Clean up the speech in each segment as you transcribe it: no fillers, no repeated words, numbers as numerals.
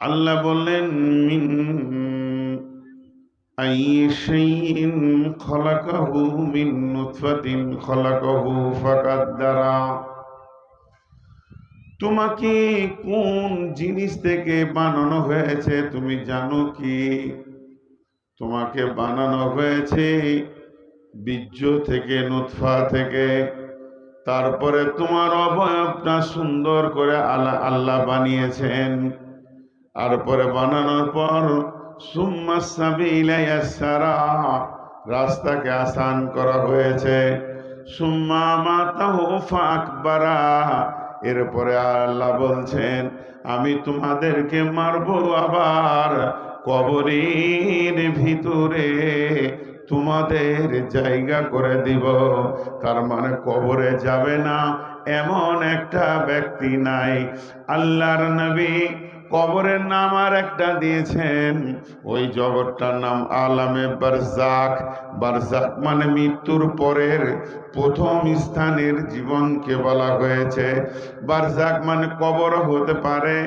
আল্লাহ বললেন, মিন আইয়ি শাইইন খলাকাহু মিন নুতফাতিন খলাকাহু ফাকাদ্দারা। তোমাকে কোন জিনিস থেকে বানানো হয়েছে তুমি জানো কি? তোমাকে বানানো হয়েছে বীর্য থেকে, নুতফা থেকে। তারপরে তোমার অবয়বটা সুন্দর করে আল্লাহ বানিয়েছেন। তারপরে বানানোর পর সুম্মা সাবিলা ইয়াসসারা, রাস্তাকে আসান করা হয়েছে। সুম্মা মাতাহু ফাকবারা, এরপরে আল্লাহ বলছেন আমি তোমাদেরকে মারবো, আবার কবরের ভিতরে তোমাদের জায়গা করে দিব। তার মানে কবরে যাবে না এমন একটা ব্যক্তি নাই। আল্লাহর নবী কবরের নাম আর একটা দিয়েছেন, ওই জগৎটার নাম আলামে বারজাক। বারজাক মানে মৃত্যুর পরের প্রথম স্থানের জীবনকে বলা হয়েছে। বারজাক মানে কবর হতে পারে।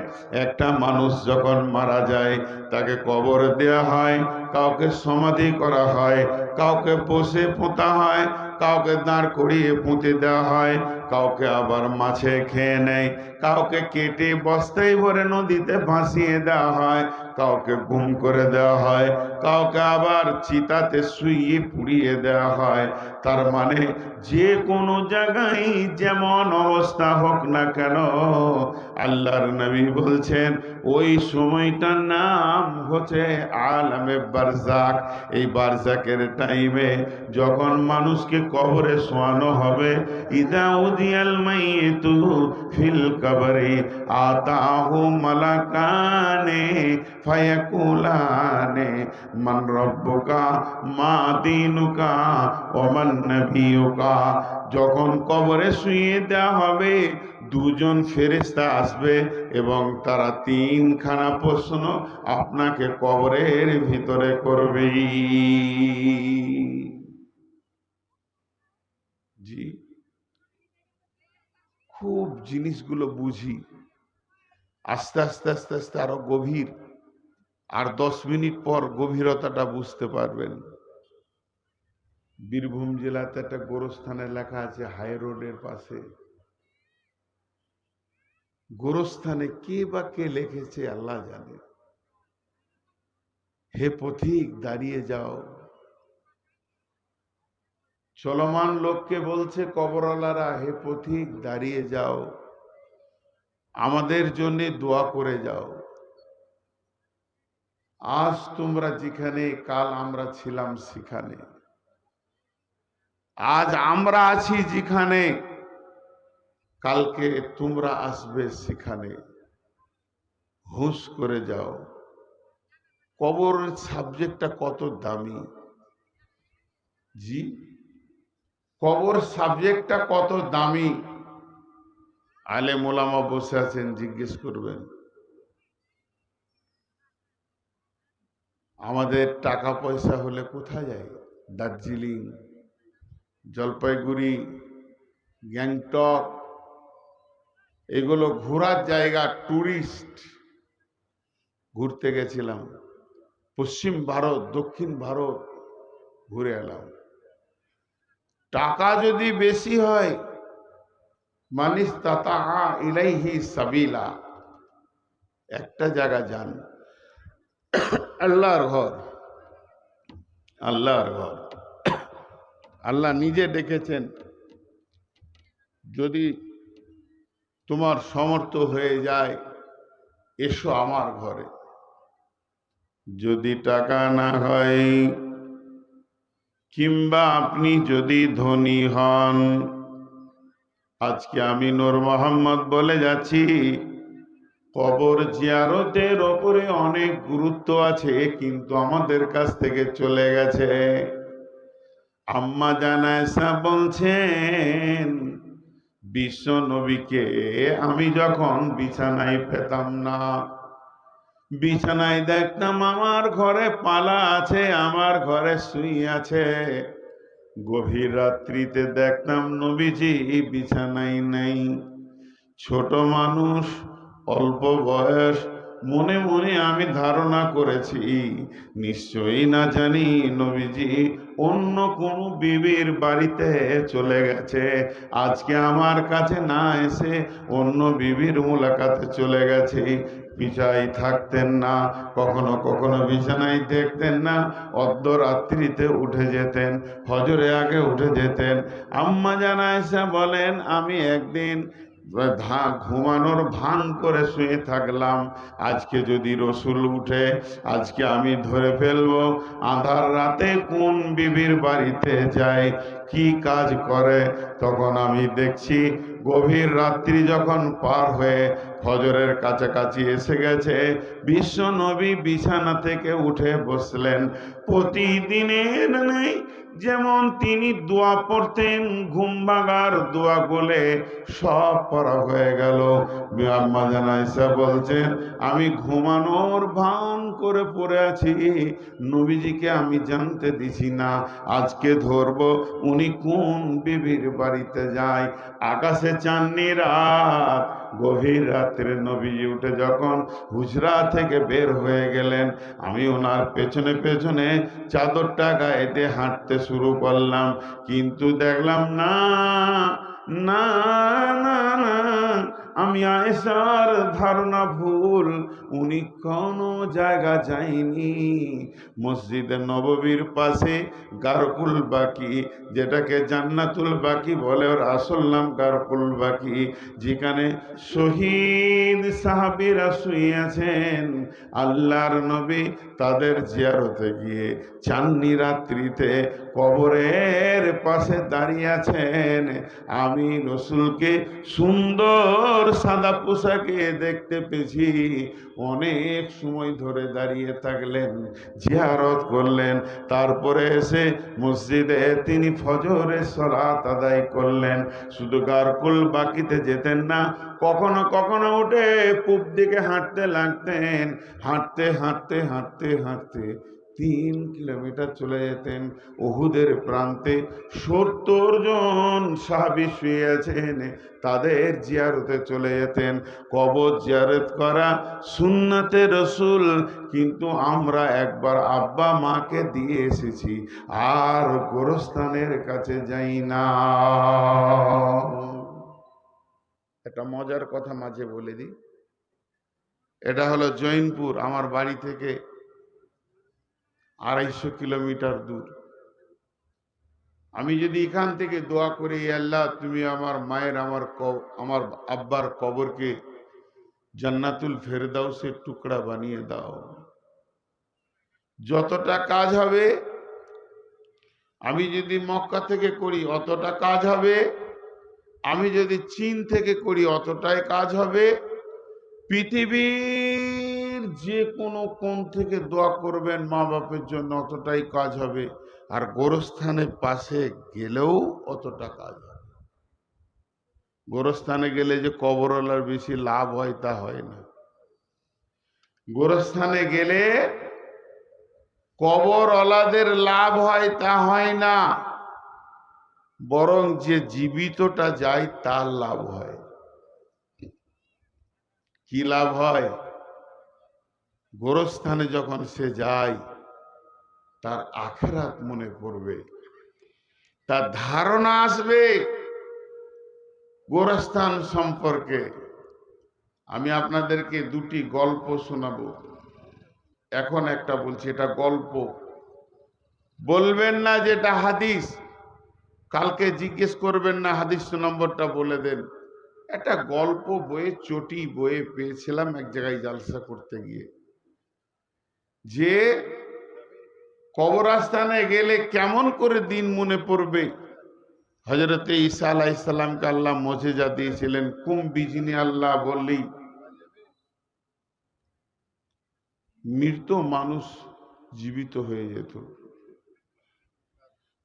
একটা মানুষ যখন মারা যায় তাকে কবর দেওয়া হয়, কাউকে সমাধি করা হয়, কাউকে বসে পোঁতা হয়, কাউকে দাঁড় করিয়ে পুঁতে দেওয়া হয়, কাউকে আবার মাছে খেয়ে নেয়, কাউকে কেটে বস্তায় ভরে নদীতে ভাসিয়ে দেওয়া হয়, কাউকে গুম করে দেওয়া হয়, কাউকে আবার চিতাতে শুইয়ে পুড়িয়ে দেওয়া হয়। তার মানে যে কোনো জায়গায় যেমন অবস্থা হোক না কেন, আল্লাহর নবী বলছেন ওই সময়টার নাম হচ্ছে আলামে বারজাক। এই বারজাকের টাইমে যখন মানুষকে কবরে শোয়ানো হবে, ইদা উদিয়াল মাইয়িতু ফিল কবরি আতাহু মালাকানে ফায়াকুলানে মান রব্বুকা মা দীনুকা ওয়া মান নবিয়ুকা। যখন কবরে শুইয়ে দেওয়া হবে, দুজন ফেরেশতা আসবে এবং তারা তিনখানা প্রশ্ন আপনাকে কবরের ভিতরে করবে। জি, খুব জিনিসগুলো বুঝি, আস্তে আস্তে আস্তে আস্তে আরো গভীর। আর 10 মিনিট পর গভীরতাটা বুঝতে পারবেন। বীরভূম জেলাতে একটা গোরস্থানে লেখা আছে হাই রোডের পাশে। গোরস্থানে কে বা কে লিখেছে আল্লাহ জানে। হে পথিক দাঁড়িয়ে যাও। চলমান লোককে বলছে কবরওয়ালারা, হে পথিক দাঁড়িয়ে যাও, আমাদের জন্য দোয়া করে যাও। আজ তোমরা যেখানে, কাল আমরা ছিলাম সেখানে। আজ আমরা আছি যেখানে, কালকে তোমরা আসবে সেখানে। হুঁশ করে যাও। কবর সাবজেক্টটা কত দামি। জি, কবর সাবজেক্টটা কত দামি। আলেম ওলামা বসে আছেন, জিজ্ঞেস করবেন। আমাদের টাকা পয়সা হলে কোথায় যাই? দার্জিলিং, জলপাইগুড়ি, গ্যাংটক, এগুলো ঘোরার জায়গা, টুরিস্ট। ঘুরতে গেছিলাম পশ্চিম ভারত, দক্ষিণ ভারত ঘুরে এলাম। টাকা যদি বেশি হয়, মানিস্তাতা ইলাইহি সাবিলা, একটা জায়গা যান, আল্লাহর ঘর। আল্লাহর ঘর আল্লাহ নিজে ডেকেছেন, যদি তোমার সমর্থ হয়ে যায় এসো আমার ঘরে। যদি টাকা না হয়, কিংবা আপনি যদি ধনী হন, আজকে আমি নূর মোহাম্মদ বলে যাচ্ছি, কবর জিয়ারতের ওপরে অনেক গুরুত্ব আছে, কিন্তু আমাদের কাছ থেকে চলে গেছে। আম্মা জান আয়েশা বলছেন, বিশ্ব নবীকে আমি যখন বিছানায় পেতাম না, বিছানায় দেখতাম আমার ঘরে পালা আছে, আমার ঘরে শুয়ে আছে। গভীর রাত্রিতে দেখতাম নবীজি বিছানায় নেই। ছোট মানুষ, অল্প বয়স, মনে মনে আমি ধারণা করেছি নিশ্চয়ই না জানি নবীজি অন্য কোন বিবির বাড়িতে চলে গেছে, আজকে আমার কাছে না এসে অন্য বিবির মুলাকাতে চলে গেছে। বিছানায় থাকতেন না, কখনো কখনো বিছানায় দেখতেন না, অর্ধরাত্রিতে উঠে যেতেন, ফজরে আগে উঠে যেতেন। আম্মা জান আয়েশা বলেন, আমি একদিন ঘুমানোর ভান করে শুয়ে থাকলাম, আজকে যদি রসুল উঠে আজকে আমি ধরে ফেলবো আধার রাতে কোন বিবির বাড়িতে যায়, কি কাজ করে। তখন আমি দেখছি গভীর রাত্রি যখন পার হয়ে ফজরের কাছাকাছি এসে গেছে, বিশ্ব নবী বিছানা থেকে উঠে বসলেন। প্রতিদিনের নেই যেমন তিনি দোয়া পড়তেন, ঘুম ভাঙার দোয়া বলে সব পড়া হয়ে গেল। আম্মা জান আয়েশা বলছেন, আমি ঘুমানোর ভান করে পড়ে আছি, নবীজিকে আমি জানতে দিছি না, আজকে ধরবো উনি কোন বিবির বাড়িতে যায়। আকাশে চাঁদনি রাত, গভীর রাত্রে নবীজি উঠে যখন হুজরা থেকে বের হয়ে গেলেন, আমি ওনার পেছনে পেছনে চাদরটা গায়ে দিয়ে হাঁটতে শুরু করলাম, কিন্তু দেখলাম না না না না, আমি আয়েশার ধারণা ভুল, উনি কোনো জায়গা যায়নি। মসজিদে নববীর পাশে গারকুল বাকি, যেটাকে জান্নাতুল বাকি বলে, ওর আসল নাম গারকুল বাকি, যেখানে শহীদ সাহাবীরা শুয়েছেন, আল্লাহর নবী তাদের জিয়ারতে গিয়ে চাঁদনি রাত্রিতে কবরের পাশে দাঁড়িয়ে আছেন। আমি রসুলকে সুন্দর সাদা পোশাকে দেখতে পেয়েছি, অনেক সময় ধরে দাঁড়িয়ে থাকলেন, জিয়ারত করলেন, তারপরে এসে মসজিদে তিনি ফজরের সালাত আদায় করলেন। শুধু গারকুল বাকিতে যেতেন না, কখনো কখনো উঠে পূব দিকে হাঁটতে লাগতেন, হাঁটতে হাঁটতে হাঁটতে হাঁটতে 3 কিলোমিটার চলে যেতেন। উহুদের প্রান্তে 70 জন সাহাবী শুয়ে আছেন, তাদের জিয়ারতে চলে যেতেন। কবর জিয়ারত করা সুন্নতে রসুল, কিন্তু আমরা একবার আব্বা মাকে দিয়ে এসেছি, আর গোরস্থানের কাছে যাই না। একটা মজার কথা মাঝে বলে দিই, এটা হলো জৈনপুর, আমার বাড়ি থেকে 250 কিলোমিটার দূর। আমি যদি এখান থেকে দোয়া করি, আল্লাহ তুমি আমার মায়ের আমার আব্বার কবরকে জান্নাতুল ফেরদাউসের টুকরা বানিয়ে দাও, যতটা কাজ হবে। আমি যদি মক্কা থেকে করি অতটা কাজ হবে, আমি যদি চীন থেকে করি অতটাই কাজ হবে, পৃথিবীর যে কোনো কোণ থেকে দোয়া করবেন মা বাপের জন্য অতটাই কাজ হবে, আর গোরস্থানের পাশে গেলেও অতটা কাজ হবে। গোরস্থানে গেলে যে কবরওয়ালার বেশি লাভ হয় তা হয় না। গোরস্থানে গেলে কবরওয়ালাদের লাভ হয় তা হয় না, বরং যে জীবিতটা যায় তার লাভ হয়। কি লাভ হয়? গোরস্থানে যখন সে যায় তার আখিরাত মনে পড়বে, তার ধারণা আসবে গোরস্থান সম্পর্কে। আমি আপনাদেরকে দুটি গল্প শোনাবো, এখন একটা বলছি, এটা গল্প, বলবেন না যেটা হাদিস, কালকে জিজ্ঞেস করবেন না হাদিস নম্বরটা বলে দেন। একটা গল্প বইয়ে চটি বইয়ে পেয়েছিলাম এক জায়গায় জালসা করতে গিয়ে, যে কবরস্থানে গেলে কেমন করে দিন মনে পড়বে। হযরতে ঈসা আলাইহিস সালামকে আল্লাহ মুজিজা দিয়েছিলেন, কুম বিজিনি আল্লাহ বললেই মৃত মানুষ জীবিত হয়ে যেত।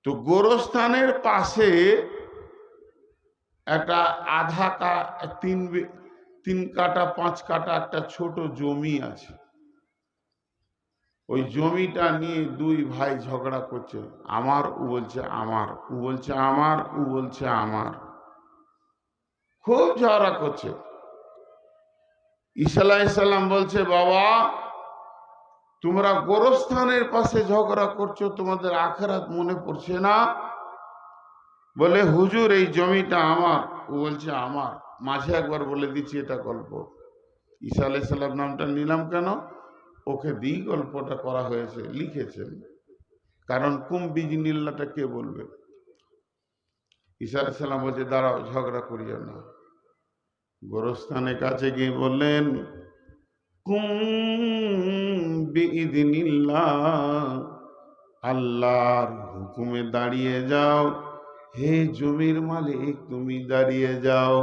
তো গোরস্থানের পাশে একটা তিন কাটা 5 কাটা একটা ছোট জমি আছে। ওই জমিটা নিয়ে দুই ভাই ঝগড়া করছে, আমার, ও বলছে আমার, ও বলছে আমার, ও বলছে আমার, খুব ঝগড়া করছে। ঈসা আলাইহিস সালাম বলছে, বাবা তোমরা গোরস্থানের পাশে ঝগড়া করছো, তোমাদের আখিরাত মনে পড়ছে না? বলে, হুজুর এই জমিটা আমার। ও বলছে আমার। মাঝে একবার বলে দিচ্ছি এটা গল্প। ঈসা আলাইহিস সালাম নামটা নিলাম কেন? ওকে দিয়ে গল্পটা করা হয়েছে, লিখেছেন। কারণ কুম বিজনিল্লাহটা কে বলবে? ঈসা আলাইহিস সালাম বলছে, দাঁড়াও, ঝগড়া করিও না। গোরস্থানের কাছে গিয়ে বললেন, কুম বিইذনিল্লাহ, আল্লাহর হুকুমে দাঁড়িয়ে যাও। হে জমির মালিক, তুমি দাঁড়িয়ে যাও।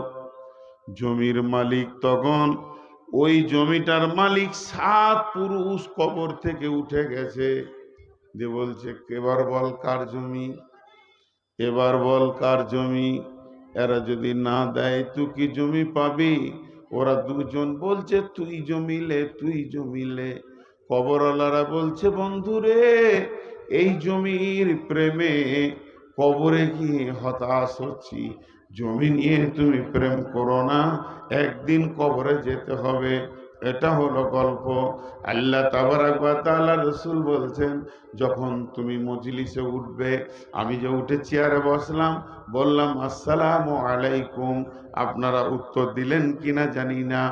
জমির মালিক তখন, ওই জমিটার মালিক 7 পুরুষ কবর থেকে উঠে গেছে, যে বলছে, এবার বল কার জমি, এবার বল কার জমি। এরা যদি না দেয় তুই কি জমি পাবি? ওরা দুজন বলছে, তুই জমিলে, তুই জমিলে। কবরওয়ালারা বলছে, বন্ধুরে এই জমির প্রেমে কবরে গিয়ে হতাশ হচ্ছি। জমি নিয়ে তুমি প্রেম করো না, একদিন কবরে যেতে হবে। এটা হলো গল্প। আল্লাহ তাবারাক ওয়া তাআলা, রাসূল বলছেন, যখন তুমি মজলিসে উঠবে, আমি যে উঠে চেয়ারে বসলাম, বললাম আসসালামু আলাইকুম, আপনারা উত্তর দিলেন কিনা জানি না,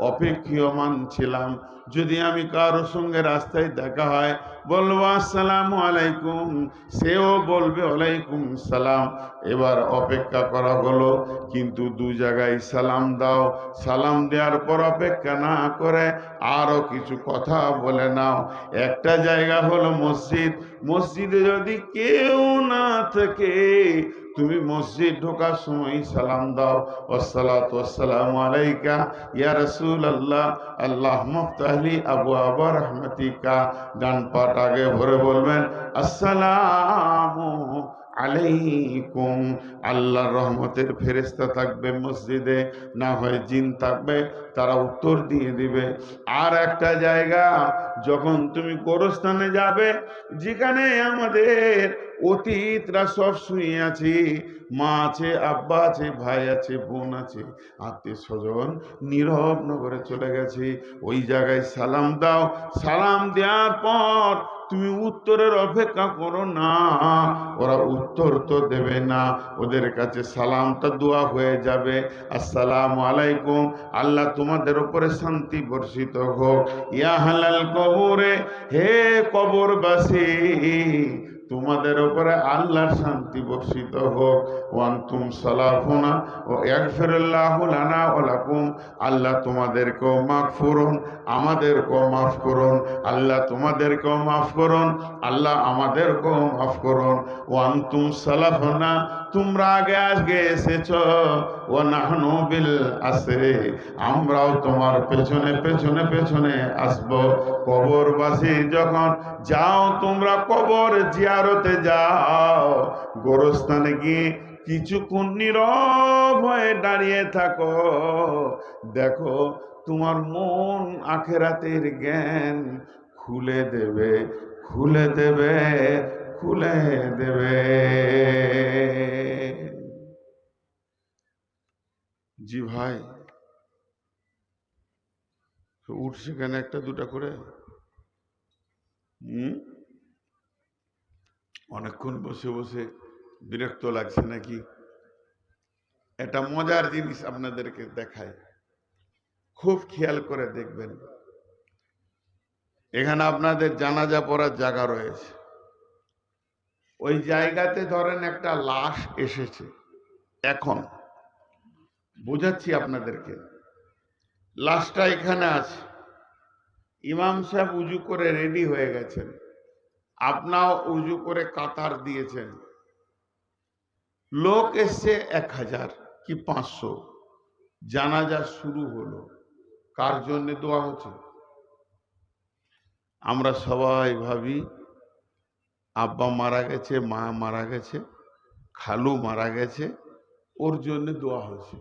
অপেক্ষীয়মান ছিলাম। যদি আমি কারোর সঙ্গে রাস্তায় দেখা হয়, বলবো আসসালামু আলাইকুম, সেও বলবে ওয়ালাইকুম সালাম। এবার অপেক্ষা করা হলো, কিন্তু দু জায়গায় সালাম দাও। সালাম দেওয়ার পর অপেক্ষা না করে আরো কিছু কথা বলে নাও। একটা জায়গা হলো মসজিদ। মসজিদে যদি কেউ না থাকে, তুমি মসজিদ ঢোকার সময় সালাম দাও, আসসালাতু ওয়াসসালামু আলাইকা ইয়া রাসূলুল্লাহ, আল্লাহুম্মা ইফতাহলি আবওয়াবা রাহমাতিকা। ডান পাট আগে ভরে বলবেন আসসালামু আলাইকুম। আল্লাহর রহমতের ফেরেশতা থাকবে মসজিদে, না হয় জিন থাকবে, তারা উত্তর দিয়ে দিবে। আর একটা জায়গা, যখন তুমি গোরস্থানে যাবে, যেখানে আমাদের অতীতরা সব শুয়ে আছে, মা আছে, আব্বা আছে, ভাই আছে, বোন আছে, আত্মীয় স্বজন নীরব নগরে চলে গেছে, ওই জায়গায় সালাম দাও। সালাম দেওয়ার পর তুমি উত্তরের অপেক্ষা করো না, ওরা উত্তর তো দেবে না, ওদের কাছে সালামটা দোয়া হয়ে যাবে, আসসালামু আলাইকুম, আল্লাহ তোমাদের উপরে শান্তি বর্ষিত হোক। ইয়া হালাল কবরে, হে কবরবাসী, তোমাদের উপরে আল্লাহর শান্তি বর্ষিত হোক। ওয়ান্তুম সালাফুনা ও ইয়াগফিরুল্লাহু লানা ওয়া লাকুম, আল্লাহ তোমাদেরকেও মাফ করুন, আমাদেরকেও মাফ করুন। আল্লাহ তোমাদেরকেও মাফ করুন, আল্লাহ আমাদেরকেও মাফ করুন। ওয়ান্তুম সালাফুনা, তোমরা আগে আগে এসেছো, ওয়া নাহনু বিল আসরে, আমরাও তোমার পেছনে পেছনে পেছনে আসবো। কবরবাসী যখন যাও, তোমরা কবর জিয়ারতে যাও, গোরস্থানে গিয়ে কিছুক্ষণ নীরব হয়ে দাঁড়িয়ে থাকো, দেখো তোমার মন আখেরাতের জ্ঞান খুলে দেবে, খুলে দেবে, খুলে দেবে। জি ভাই, উঠছে কেন একটা দুটা করে? অনেকক্ষণ বসে বসে বিরক্ত লাগছে নাকি? এটা মজার জিনিস আপনাদেরকে দেখায়, খুব খেয়াল করে দেখবেন। এখানে আপনাদের জানাজা পড়ার জায়গা রয়েছে, ওই জায়গাতে ধরেন একটা লাশ এসেছে, এখন বুঝাচ্ছি আপনাদেরকে, লাশটা এখানে আছে, ইমাম সাহেব উজু করে রেডি হয়ে গেছেন, আপনাও উজু করে কাতার দিয়েছেন, লোক এসছে 1000 কি 500, জানাজা শুরু হলো, কার জন্য দোয়া হচ্ছে? আমরা সবাই ভাবি আব্বা মারা গেছে, মা মারা গেছে, খালু মারা গেছে, ওর জন্য দোয়া হচ্ছে,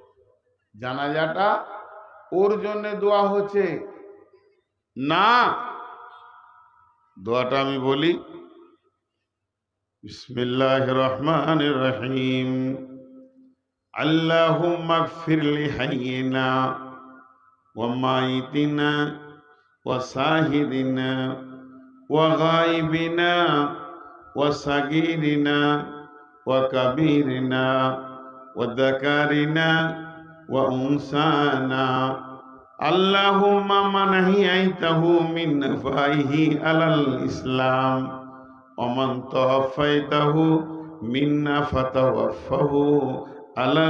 জানাজাটা ওর জন্য দোয়া হচ্ছে না। দোয়াটা আমি বলি, বিসমিল্লাহির রহমানির রহিম, আল্লাহুম্মা গফির লি হাইয়িনা وميتنا وشاهدنا وغائبنا وصغيرنا وكبيرنا وذكرنا وأنثانا اللهم من أحييته من فائه على الإسلام ومن توفيته منا فتوفه على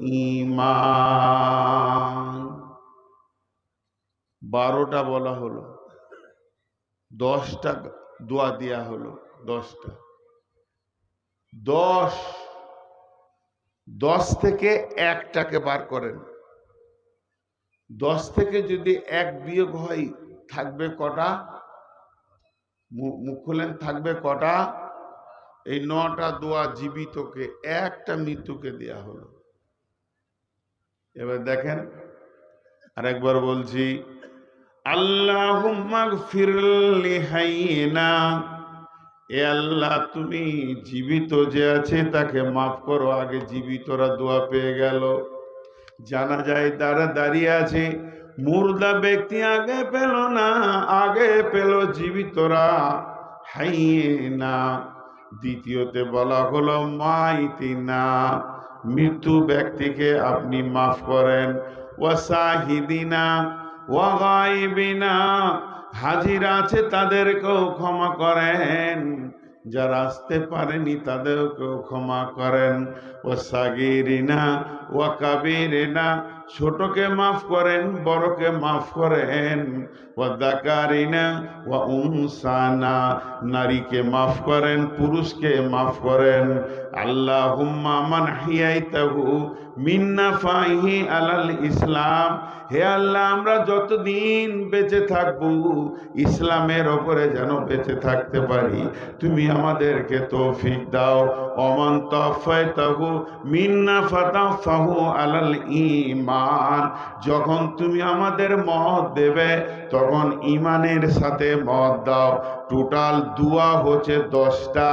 الإيمان 12টা বলা হলো, 10টা দোয়া দেয়া হলো। 10টা 10 থেকে একটাকে বার করেন। 10 থেকে যদি এক বিয়োগ হয় থাকবে কটা? মুখ খুলেন, থাকবে কটা? এই 9টা দোয়া জীবিতকে, একটা মৃত্যুকে দেয়া হলো। এবার দেখেন, আরেকবার বলছি, আল্লাহুম্মা গফির লিহাইনা, এ আল্লাহ তুমি জীবিত যে আছে তাকে মাফ করো। আগে জীবিতরা দোয়া পেয়ে গেল, জানাজায় তারা দাঁড়িয়ে আছে, মুর্দা ব্যক্তি আগে পেল না, আগে পেল জীবিতরা। হাইনা দ্বিতীয়তে বলা হলো মাইতিনা, মৃত্যু ব্যক্তিকে আপনি মাফ করেন। ওয়াসাহিদিনা ওয়া গায়বিনা, হাজির আছে তাদেরকেও ক্ষমা করেন, যারা আসতে পারেনি তাদেরকেও ক্ষমা করেন। ওয়াসাগিরিনা ওয়া কাবিরিনা, ছোটকে মাফ করেন, বড়কে মাফ করেন। ওয়া যাকারিনা ওয়া উনসানা, নারীকে মাফ করেন, পুরুষকে মাফ করেন। আল্লাহুম্মা মান হিয়াইতাহু মিন্না ফাইহি আলাল ইসলাম, হে আল্লাহ আমরা যতদিন বেঁচে থাকবো ইসলামের ওপরে যেন বেঁচে থাকতে পারি, তুমি আমাদেরকে তৌফিক দাও। ওমান তাওফাইতাহু মিন্না ফাতাফাহু আলাল ঈমান, যখন তুমি আমাদের মত দেবে তখন ঈমানের সাথে মত দাও। টোটাল দোয়া হচ্ছে 10টা,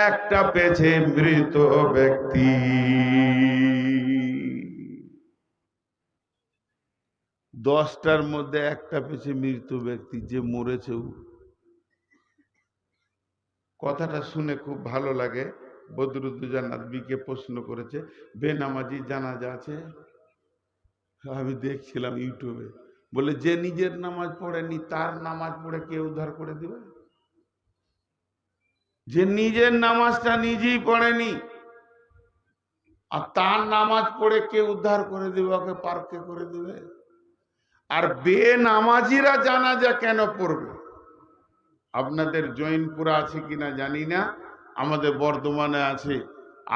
একটা পেছে মৃত ব্যক্তি। 10টার মধ্যে একটা পেছে মৃত ব্যক্তি, যে মরেছে। কথাটা শুনে খুব ভালো লাগে। বদরুদ্দোজান্নাত বিকে প্রশ্ন করেছে, বেনামাজি জানাজা আছে? আমি দেখছিলাম ইউটিউবে, বলে যে নিজের নামাজ পড়েনি তার নামাজ পড়ে কে উদ্ধার করে দিবে? যে নিজের নামাজটা নিজেই পড়েনি আর তার নামাজ পড়ে কে উদ্ধার করে দিবে, ওকে পার্কে করে দিবে? আর বেনামাজিরা জানাজা কেন পড়বে? আপনাদের জৈনপুরা আছে কিনা জানি না, আমাদের বর্ধমানে আছে।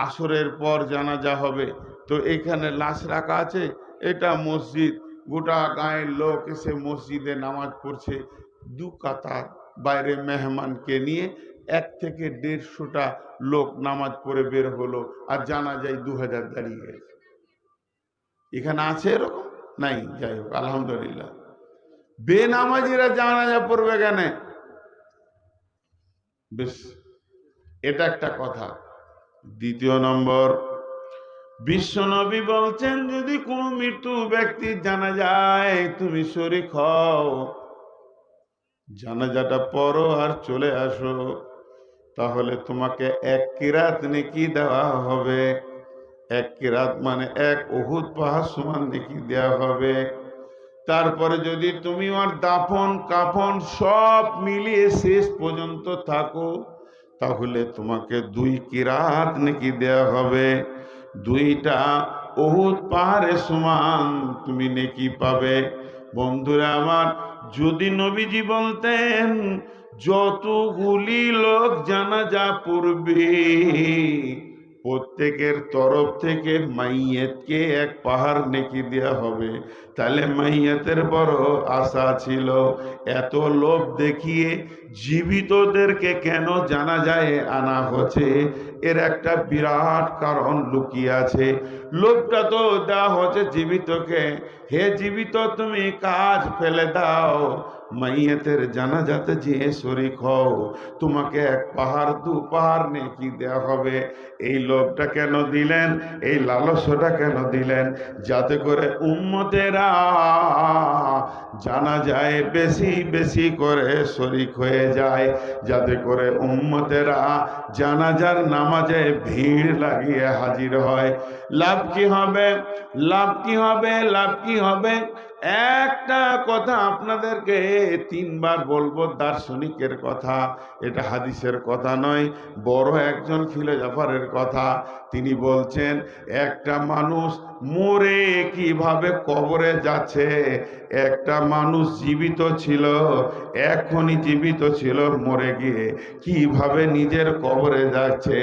আসরের পর জানাজা হবে, তো এখানে লাশ রাখা আছে, এটা মসজিদ, গোটা গায়ের লোক এসে মসজিদে নামাজ পড়ছে। 2 কাতার বাইরে মেহমানকে নিয়ে 1 থেকে 150টা লোক নামাজ পড়ে বের হলো, আর জানাজায় 2000 দাঁড়িয়ে গেছে। এখানে আছে এরকম? নাই। যাই হোক, আলহামদুলিল্লাহ। বেনামাজিরা জানাজা পড়বে কেন? বেশ, এটা একটা কথা। দ্বিতীয় নম্বর, বিশ্বনবী বলছেন যদি কোনো মৃত্যু ব্যক্তি জানাজায় তুমি শরীক হও, জানাজাটা পড়ো আর চলে আসো, তাহলে তোমাকে 1 কিরাত নেকি দেওয়া হবে। 1 কিরাত মানে 1 উহুদ পাহাড় সমান নেকি দেওয়া হবে। তারপরে যদি তুমি ওর দাফন কাফন সব মিলিয়ে শেষ পর্যন্ত থাকো, তাহলে তোমাকে 2 কিরাত নেকি দেওয়া হবে। 2টা উহুদ পাহাড়ের সমান তুমি নেকি পাবে। বন্ধুরা আমার, যদি নবীজি বলতেন যতগুলি লোক জানাজা পড়বে প্রত্যেকের তরফ থেকে মাইয়াতকে 1 পাহাড় নেকি দেওয়া হবে, তাহলে মাইয়াতের বড় আশা ছিল। এত লোভ দেখিয়ে জীবিতদেরকে কেন জানাজায় আনা হচ্ছে, এর একটা বিরাট কারণ লুকিয়ে আছে। লোকটা তো দেওয়া হচ্ছে জীবিতকে, হে জীবিত তুমি কাজ ফেলে দাও, মাইয়াতের জানাজাতে যেয়ে শরীক হও, তোমাকে 1 পাহাড় 2 পাহাড় নেকি দেওয়া হবে। এই লোকটা কেন দিলেন? এই লালসটা কেন দিলেন? যাতে করে উম্মতেরা জানা যায় বেশি বেশি করে শরীক হয়ে যায়, যাতে করে উম্মতেরা জানাজার নামাজে ভিড় লাগিয়ে হাজির হয়। লাভ কি হবে? লাভ কি হবে? লাভ কি হবে? একটা কথা আপনাদেরকে 3 বার বলবো, দার্শনিকের কথা, এটা হাদিসের কথা নয়, বড় একজন ফিলোসফারের কথা। তিনি বলছেন একটা মানুষ মরে কিভাবে কবরে যাচ্ছে, একটা মানুষ জীবিত ছিল, এখনই জীবিত ছিল, মরে গিয়ে কিভাবে নিজের কবরে যাচ্ছে,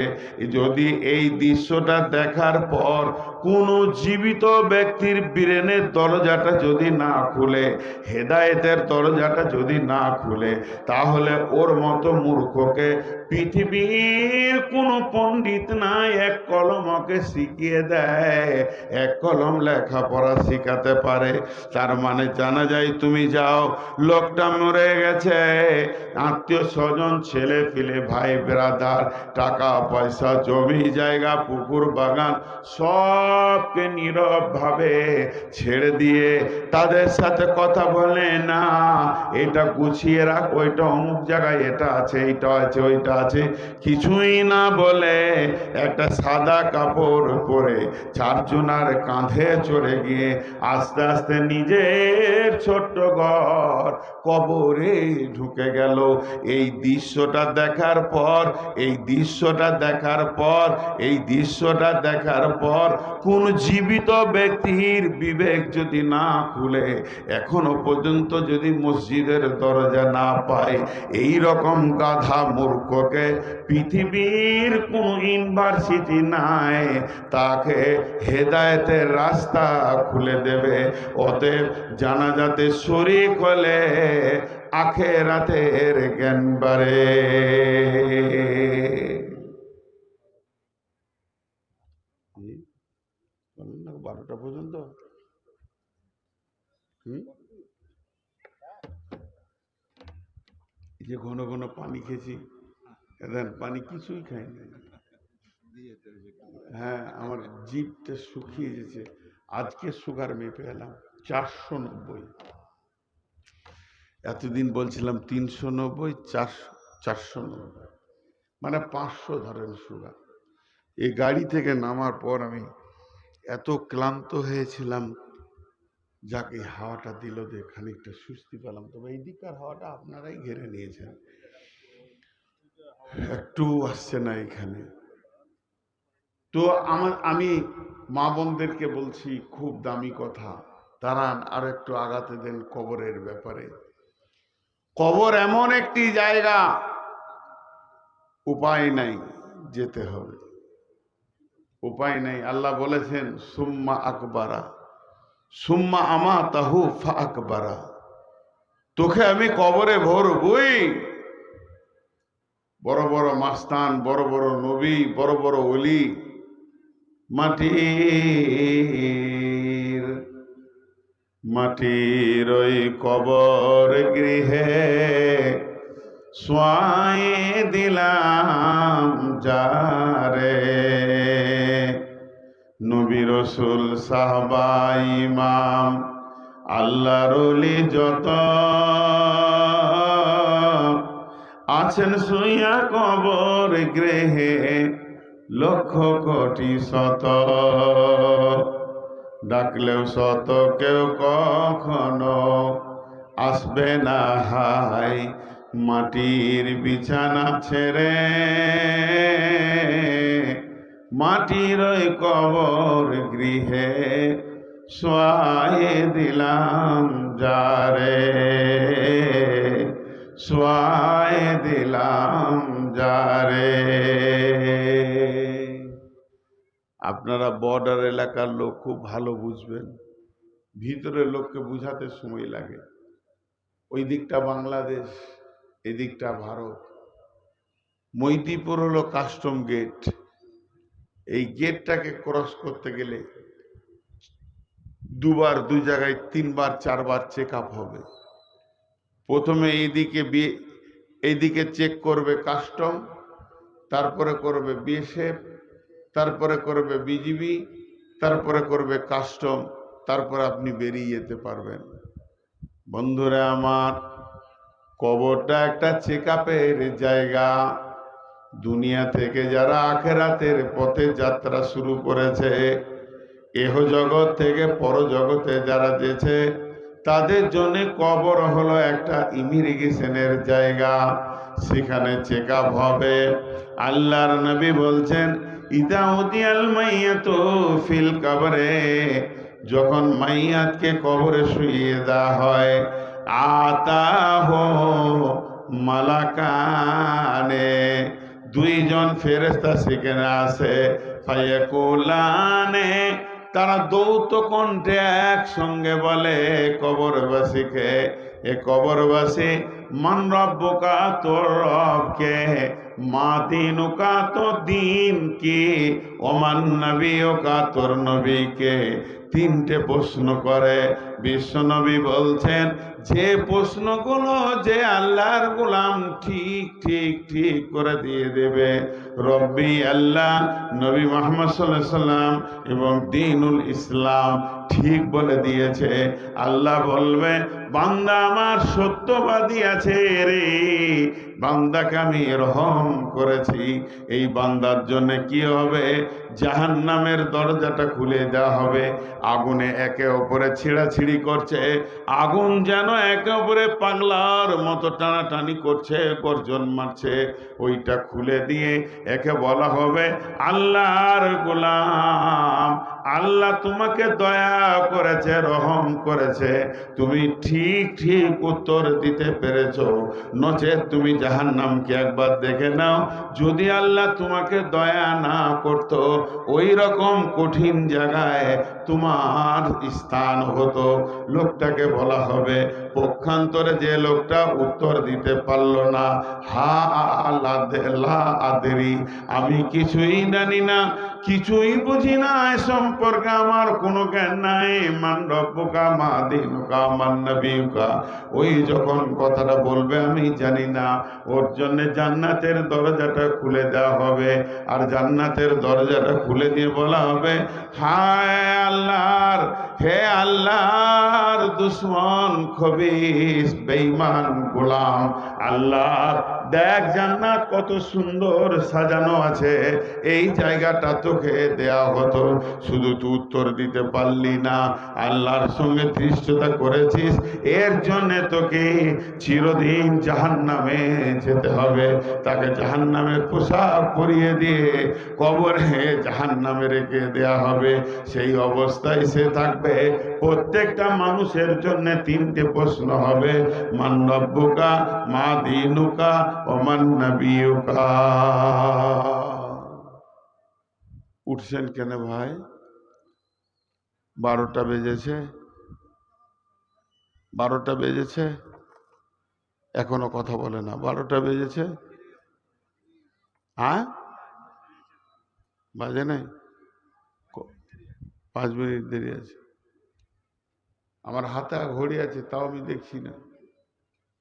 যদি এই দৃশ্যটা দেখার পর কোনো জীবিত ব্যক্তির ব্রেনের দরজাটা যদি না খুলে, হেদায়েতের দরজাটা যদি না খুলে, তাহলে ওর মতো মূর্খকে পৃথিবীর কোনো পণ্ডিত নাই 1 কলম ওকে শিখিয়ে দেয়, 1 কলম লেখাপড়া শিখাতে পারে। তার মানে জানা যায় তুমি যাও, লোকটা মরে গেছে, আত্মীয় স্বজন, ছেলে পিলে, ভাই ব্রাদার, টাকা পয়সা, জমি জায়গা, পুকুর বাগান সবকে নীরব ভাবে ছেড়ে দিয়ে তাদের সাথে কথা বলে না, এটা গুছিয়ে রাখ, ওইটা অমুক জায়গায় এটা আছে, এইটা আছে, ওইটা আছে, কিছুই না বলে একটা সাদা কাপড় পরে 4 জনার কাঁধে চড়ে গিয়ে আস্তে আস্তে নিজের ছোট্ট ঘর কবরে ঢুকে গেল। এই দৃশ্যটা দেখার পর, এই দৃশ্যটা দেখার পর, এই দৃশ্যটা দেখার পর কোন জীবিত ব্যক্তির বিবেক যদি না খুলে, এখনো পর্যন্ত যদি মসজিদের দরজা না পায়, এই রকম গাধা মূর্খকে পৃথিবীর কোন ইউনিভার্সিটি নাই তাকে হেদায়েতের রাস্তা খুলে দেবে। অতএব জানাজাতে শরীক হলে আখেরাতের জ্ঞান বাড়ে। বলেন না 12টা পর্যন্ত। এই যে ঘন ঘন পানি খেয়েছি, দেন পানি কিছুই খাইনি। হ্যাঁ, আমার জিভটা শুকিয়ে গেছে, আজকে সুগার মেপে এলাম 490। এতদিন বলছিলাম 390, 490, মানে 500 ধরেন সুগার। এই গাড়ি থেকে নামার পর আমি এত ক্লান্ত হয়েছিলাম, যাকে হাওয়াটা দিল যে খানিকটা সুস্থি পেলাম। তবে এই দিককার হাওয়াটা আপনারাই ঘিরে নিয়েছেন, একটু আসছে না এখানে। তো আমি মা বোনদেরকে বলছি, খুব দামি কথা, তারা আর একটু আগাতে দেন কবরের ব্যাপারে। কবর এমন একটি জায়গা, উপায় নাই, যেতে হবে, উপায় নাই। আল্লাহ বলেছেন সুম্মা আকবারা, সুম্মা আমাতাহু ফাআকবারা, তোকে আমি কবরে ভরবই। বড় বড় মাস্তান, বড় বড় নবী, বড় বড় ওলি মাটির ওই কবর গৃহে শোয়াই দিলাম যারে, নবী রাসূল সাহাবা ইমাম আল্লাহর ওলি যত আছেন শুইয়া কবর গৃহে, লক্ষ কোটি শত, ডাকলেও শত কেউ কখনো আসবে না হাই, মাটির বিছানা ছেড়ে মাটির ওই কবর গৃহে শোয়াই দিলাম যারে, শোয়াই দিলাম যারে। আপনারা বর্ডার এলাকার লোক খুব ভালো বুঝবেন, ভিতরের লোককে বুঝাতে সময় লাগে। ওই দিকটা বাংলাদেশ, এদিকটা ভারত। মৈদিপুর হলো কাস্টম গেট, এই গেটটাকে ক্রস করতে গেলে দুবার, দুই জায়গায় তিনবার চারবার চেক আপ হবে। প্রথমে এইদিকে চেক করবে কাস্টম, তারপরে করবে বিএসএফ, তারপরে করবে বিজিবি, তারপরে করবে কাস্টম, তারপরে আপনি বেরিয়ে যেতে পারবেন। বন্ধুরা আমার, কবরটা একটা চেক আপের জায়গা। দুনিয়া থেকে যারা আখেরাতের পথে যাত্রা শুরু করেছে, এহ জগৎ থেকে পরজগতে যারা যেছে, তাদের জন্য কবর হলো একটা ইমিগ্রেশনের জায়গা। সেখানে চেক আপ হবে। আল্লাহর নবী বলছেন, ইদা উদিয়াল মাইয়াতু ফিল কবরে, যখন মাইয়াতকে কবরে শুইয়ে দেওয়া হয়, আতাহু মালাকানে, দুইজন ফেরেশতা সেখানে আসে, ফায়াকুলানে, তারা দৌত কণ্ঠে একসঙ্গে বলে কবরবাসীকে, এ কবরবাসী, মান রব্বুকা, তোর রবকে, মা দিনুকা, তোর দিন কি, ওমান নবিয়ুকা, তোর নবীকে। তিনটে প্রশ্ন করে। বিশ্বনবী বলছেন, যে প্রশ্নগুলো যে আল্লাহর গোলাম ঠিক ঠিক ঠিক করে দিয়ে দেবে, রব্বি আল্লাহ, নবী মুহাম্মদ সাল্লাল্লাহু আলাইহি সাল্লাম এবং দ্বীনুল ইসলাম ঠিক বলে দিয়েছে। আল্লাহ বলবে, বান্দা আমার সত্যবাদী আছে রে, বান্দাকে আমি রহম করেছি। এই বান্দার জন্য কি হবে? জাহান্নামের দরজাটা খুলে দেওয়া হবে। আগুনে একে অপরে ছিঁড়াছিঁড়ি করছে, আগুন যেন একে অপরে পাগলার মতো টানাটানি করছে, গর্জন মারছে। ওইটা খুলে দিয়ে একে বলা হবে, আল্লাহর গোলাম, আল্লাহ তোমাকে দয়া করেছে, রহম করেছে, তুমি ঠিক ঠিক উত্তর দিতে পেরেছো। নচেত তুমি জাহান্নামকে একবার দেখে নাও, যদি আল্লাহ তোমাকে দয়া না করতো, ওই রকম কঠিন জায়গায় তোমার স্থান হতো। লোকটাকে বলা হবে, পক্ষান্তরে যে লোকটা উত্তর দিতে পারল না, হা লা আদেরি, আমি কিছুই জানি না, কিছুই বুঝি না, এ সম্পর্কে আমার কোনো জ্ঞান নাই, মান রব্বুকা, মা দিনুকা, মান নবিয়ুকা, ওই যখন কথাটা বলবে আমি জানি না, ওর জন্য জান্নাতের দরজাটা খুলে দেওয়া হবে। আর জান্নাতের দরজাটা খুলে দিয়ে বলা হবে, হায় আল্লাহর, হে আল্লাহর দুশ্মন, খবিস বেঈমান গোলাম, আল্লাহর দেখ জান্নাত কত সুন্দর সাজানো আছে, এই জায়গাটা তোকে দেয়া হতো, শুধু তুই উত্তর দিতে পারলি না, আল্লাহর সঙ্গে ধৃষ্টতা করেছিস, এর জন্য তোকে চিরদিন জাহান্নামে যেতে হবে। তাকে জাহান্নামের পোশাক পরিয়ে দিয়ে কবরে জাহান্নামে রেখে দেয়া হবে। সেই অবস্থায় সে থাকবে। প্রত্যেকটা মানুষের জন্য তিনটে প্রশ্ন হবে, মান রব্বুকা, মা দিনুকা, ওমান নবিয়ুকা। উঠছেন কেন ভাই? 12টা বেজেছে, 12টা বেজেছে, এখনো কথা বলে না। 12টা বেজেছে, হ্যাঁ বাজে নাই, 5 মিনিট দেরি আছে। আমার হাতে ঘড়ি আছে, তাও আমি দেখছি না।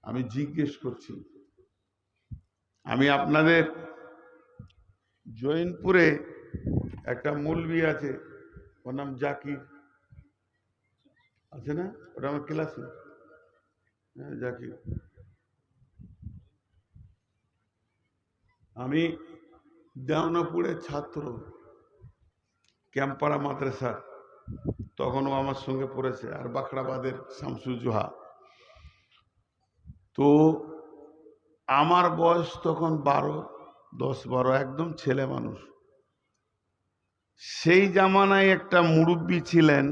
আমি জিজ্ঞেস করছি। আমি আপনাদের জৈনপুরে একটা মৌলবি আছে, ওর নাম জাকির, আছে না? ওটা আমার ক্লাসে, হ্যাঁ জাকির। আমি দেওনাপুরের ছাত্র, ক্যাম্পাড়া মাদ্রাসার, তখন ও আমার সঙ্গে পড়েছে, আর বাখড়াবাদের শামসুজোহা। তো আমার বয়স তখন 10-12, একদম ছেলে মানুষ। সেই জামানায় একটা মুরব্বী ছিলেন,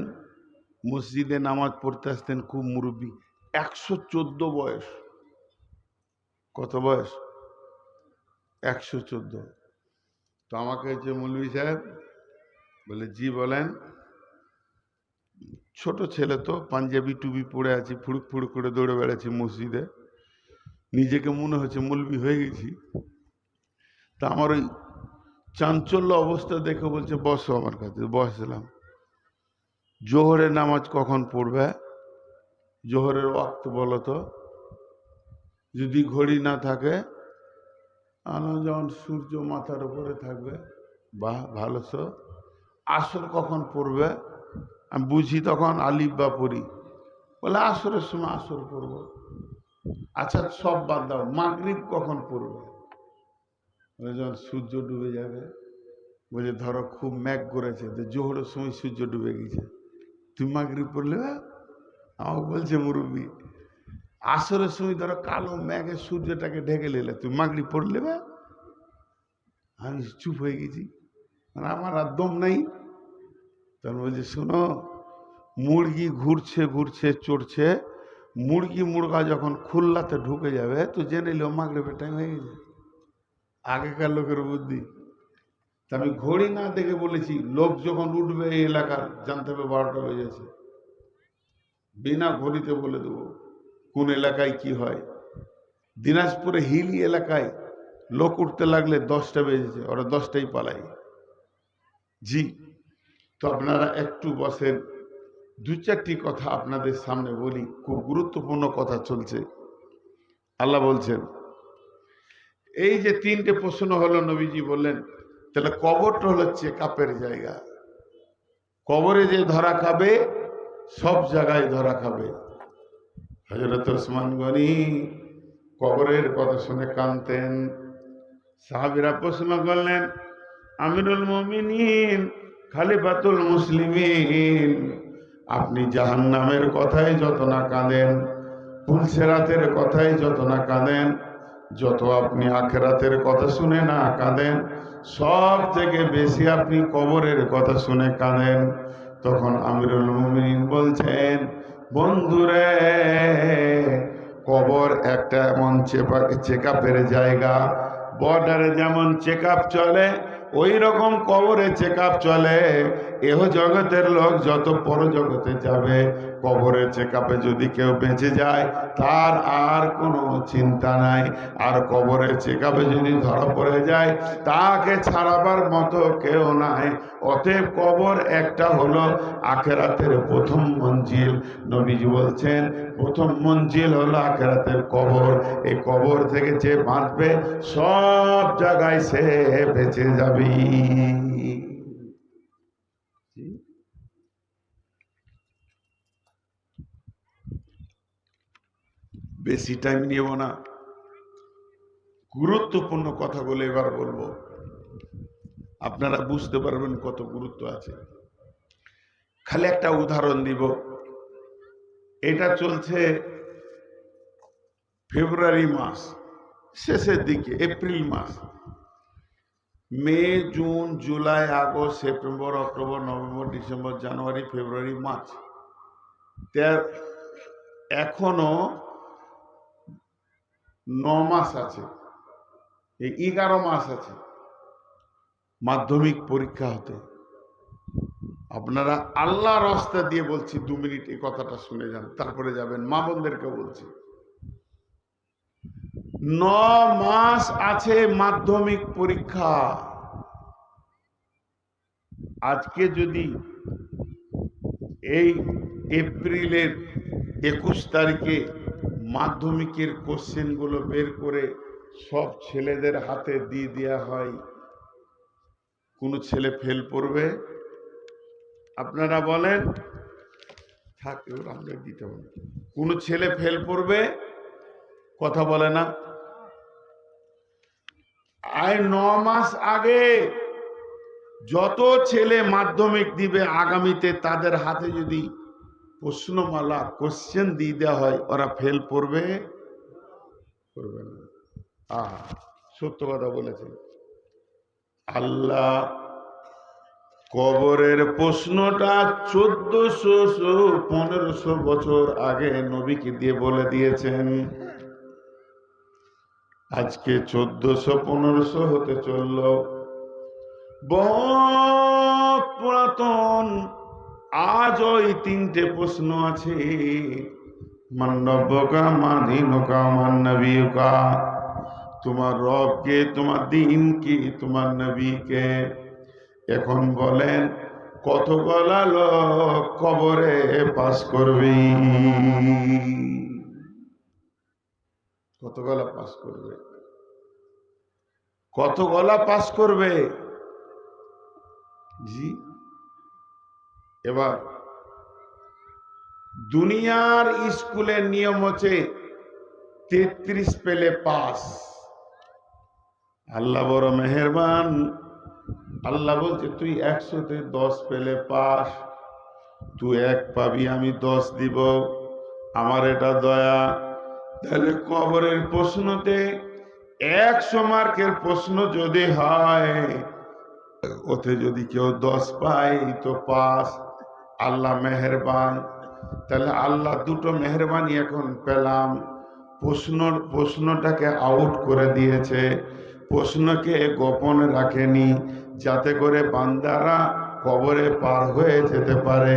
মসজিদে নামাজ পড়তে আসতেন, খুব মুরব্বী, 114 বয়স। কত বয়স? 114। তো আমাকে হচ্ছে, মৌলভী সাহেব বলে, জি বলেন। ছোট ছেলে তো, পাঞ্জাবি টুপি পরে আছি, ফুড়ুক ফুড়ুক করে দৌড়ে বেড়াচ্ছি মসজিদে, নিজেকে মনে হচ্ছে মৌলবি হয়ে গেছি। তা আমার ওই চাঞ্চল্য অবস্থা দেখে বলছে বসো আমার কাছে। বসলাম। জোহরের নামাজ কখন পড়বে? জোহরের ওয়াক্ত বলো তো। যদি ঘড়ি না থাকে, যখন সূর্য মাথার উপরে থাকবে। বাহ, ভালো। সো আসর কখন পড়বে? আমি বুঝি তখন আলিফ বা পড়ি। বলে আসরের সময় আসর পড়বো। আচ্ছা সব বাদ দাও, মাগরিব কখন পড়বে? যখন সূর্য ডুবে যাবে। বলে ধরো খুব মেঘ করেছে, তো জোহরের সময় সূর্য ডুবে গেছে, তুমি মাগরিব পড়লে? আমাকে বলছে মুরব্বী, আসরের সময় ধরো কালো মেঘে সূর্যটাকে ঢেকে নিলে, তুমি মাগরিব পড়লে? আমি চুপ হয়ে গেছি, মানে আমার আর দম নাই। তখন বলছে শোনো, মুরগি ঘুরছে ঘুরছে চড়ছে, মুরগি মুরগা যখন খুলনাতে ঢুকে যাবে তো জেনে নিল মাগরিবের টাইম হয়ে গেছে। আগেকার লোকের বুদ্ধি। তা আমি ঘড়ি না দেখে বলেছি, লোক যখন উঠবে এই এলাকার জানতে হবে 12টা বেজেছে। বিনা ঘড়িতে বলে দেবো কোন এলাকায় কি হয়। দিনাজপুরে হিলি এলাকায় লোক উঠতে লাগলে 10টা বেজেছে, ওরা 10টাই পালায়। জি, তো আপনারা একটু বসেন, দু চারটি কথা আপনাদের সামনে বলি, খুব গুরুত্বপূর্ণ কথা চলছে। আল্লাহ বলছেন, এই যে 3টে প্রশ্ন হলো, নবীজি বললেন তাহলে কবরটা হলো চেকআপের জায়গা। কবরে যে ধরা খাবে সব জায়গায় ধরা খাবে। হযরত ওসমান গনি কবরের কথা শুনে কাঁদতেন। সাহাবীরা প্রশ্ন করলেন, আমিরুল মুমিনিন, খলিফাতুল মুসলিমিন, আপনি জাহান্নামের কথাই যত না কাঁদেন, পুলসেরাতের কথাই যত না কাঁদেন, যত আপনি আখিরাতের কথা শুনে না কাঁদেন, সব থেকে বেশি আপনি কবরের কথা শুনে কাঁদেন। তখন আমিরুল মুমিনিন বলছেন, বন্ধুরে, কবর একটা এমন চেকআপের জায়গা। বর্ডারে যেমন চেকআপ চলে, ওই রকম কবরে চেকআপ চলে। এহ জগতের লোক যত পরজগতে যাবে, কবরের চেকআপে যদি কেউ বেঁচে যায় তার আর কোনো চিন্তা নাই। আর কবরের চেকআপে যদি ধরা পড়ে যায় তাকে ছাড়াবার মতো কেউ নাই। অতএব কবর একটা হলো আখিরাতের প্রথম মঞ্জিল। নবীজি বলছেন প্রথম মঞ্জিল হলো আখিরাতের কবর। এই কবর থেকে যে বাঁচবে সব জায়গায় সে বেঁচে যাবে। বেশি টাইম নিব না, গুরুত্বপূর্ণ কথাগুলো এবার বলবো, আপনারা বুঝতে পারবেন কত গুরুত্ব আছে। খালি একটা উদাহরণ দিব। এটা চলছে ফেব্রুয়ারি মাস শেষের দিকে, এপ্রিল মাস, May, June, July, August, September, October, November, December, January, February, March, এখনো 9 মাস আছে। এই 11 মাস আছে মাধ্যমিক পরীক্ষা হতে। আপনারা আল্লাহর রাস্তা দিয়ে বলছি, 2 মিনিট এই কথাটা শুনে যান, তারপরে যাবেন। মা বোনদেরকে বলছি, 9 মাস আছে মাধ্যমিক পরীক্ষা। আজকে যদি এই এপ্রিলের 21 তারিখে মাধ্যমিকের কোশ্চেনগুলো বের করে সব ছেলেদের হাতে দিয়ে দেওয়া হয়, কোনো ছেলে ফেল করবে? আপনারা বলেন। থাকে আমরা দিতে হবে, কোনো ছেলে ফেল করবে? কথা বলে না। আর 9 মাস আগে যত ছেলে মাধ্যমিক দিবে আগামীতে, তাদের হাতে যদি প্রশ্নমালা কোশ্চেন দিয়ে দেওয়া হয়, ওরা ফেল করবে? করবে না। সত্য কথা বলেছেন। আল্লাহ কবরের প্রশ্নটা 1400-1500 বছর আগে নবীকে দিয়ে বলে দিয়েছেন। আজকে 1400-1500 হতে চলল। বহুত পুরাতন। আজ ওই 3টে প্রশ্ন আছে, মান রব্বুকা, মা দীনুকা, মান নবিয়ুকা। তোমার রবকে, তোমার দিন কি, তোমার নবীকে। এখন বলেন কতগুলা লোক কবরে পাস করবে? কতগুলা পাস করবে? কতগুলা পাস করবে? জি। এবার দুনিয়ার স্কুলের নিয়ম হচ্ছে 33 পেলে পাস। আল্লাহ বড় মেহেরবান। আল্লাহ বলছে তুই 100-তে 10 পেলে পাস, তুই 1 পাবি, আমি 10 দিব। আমার এটা দয়া। তাহলে কবরের প্রশ্নতে 100 মার্কের প্রশ্ন যদি হয়, ওতে যদি কেউ 10 পায় তো পাস। আল্লাহ মেহেরবান। তাহলে আল্লাহ দুটো মেহেরবানি এখন পেলাম। প্রশ্নটাকে আউট করে দিয়েছে, প্রশ্নকে গোপন রাখেনি, যাতে করে বান্দারা কবরে পার হয়ে যেতে পারে।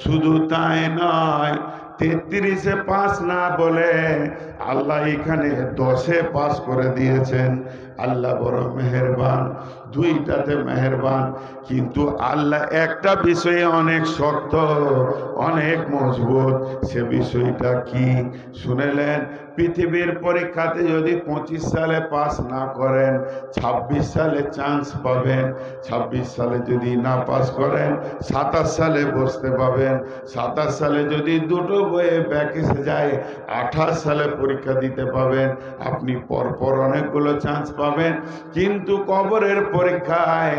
শুধু তাই নয়, 33-এ পাস না বলে আল্লাহ এখানে 10-এ পাস করে দিয়েছেন। আল্লাহ বড় মেহেরবান, দুইটাতে মেহেরবান। কিন্তু আল্লাহ একটা বিষয়ে অনেক শক্ত, অনেক মজবুত। সে বিষয়টা কি শুনেলেন? পৃথিবীর পরীক্ষাতে যদি 25 সালে পাস না করেন, 26 সালে চান্স পাবেন। 26 সালে যদি না পাস করেন, 27 সালে বসতে পাবেন। 27 সালে যদি দুটো বইয়ে ব্যাক এসে যায়, 28 সালে পরীক্ষা দিতে পাবেন। আপনি পরপর অনেকগুলো চান্স পাবেন। কিন্তু কবরের পরীক্ষায়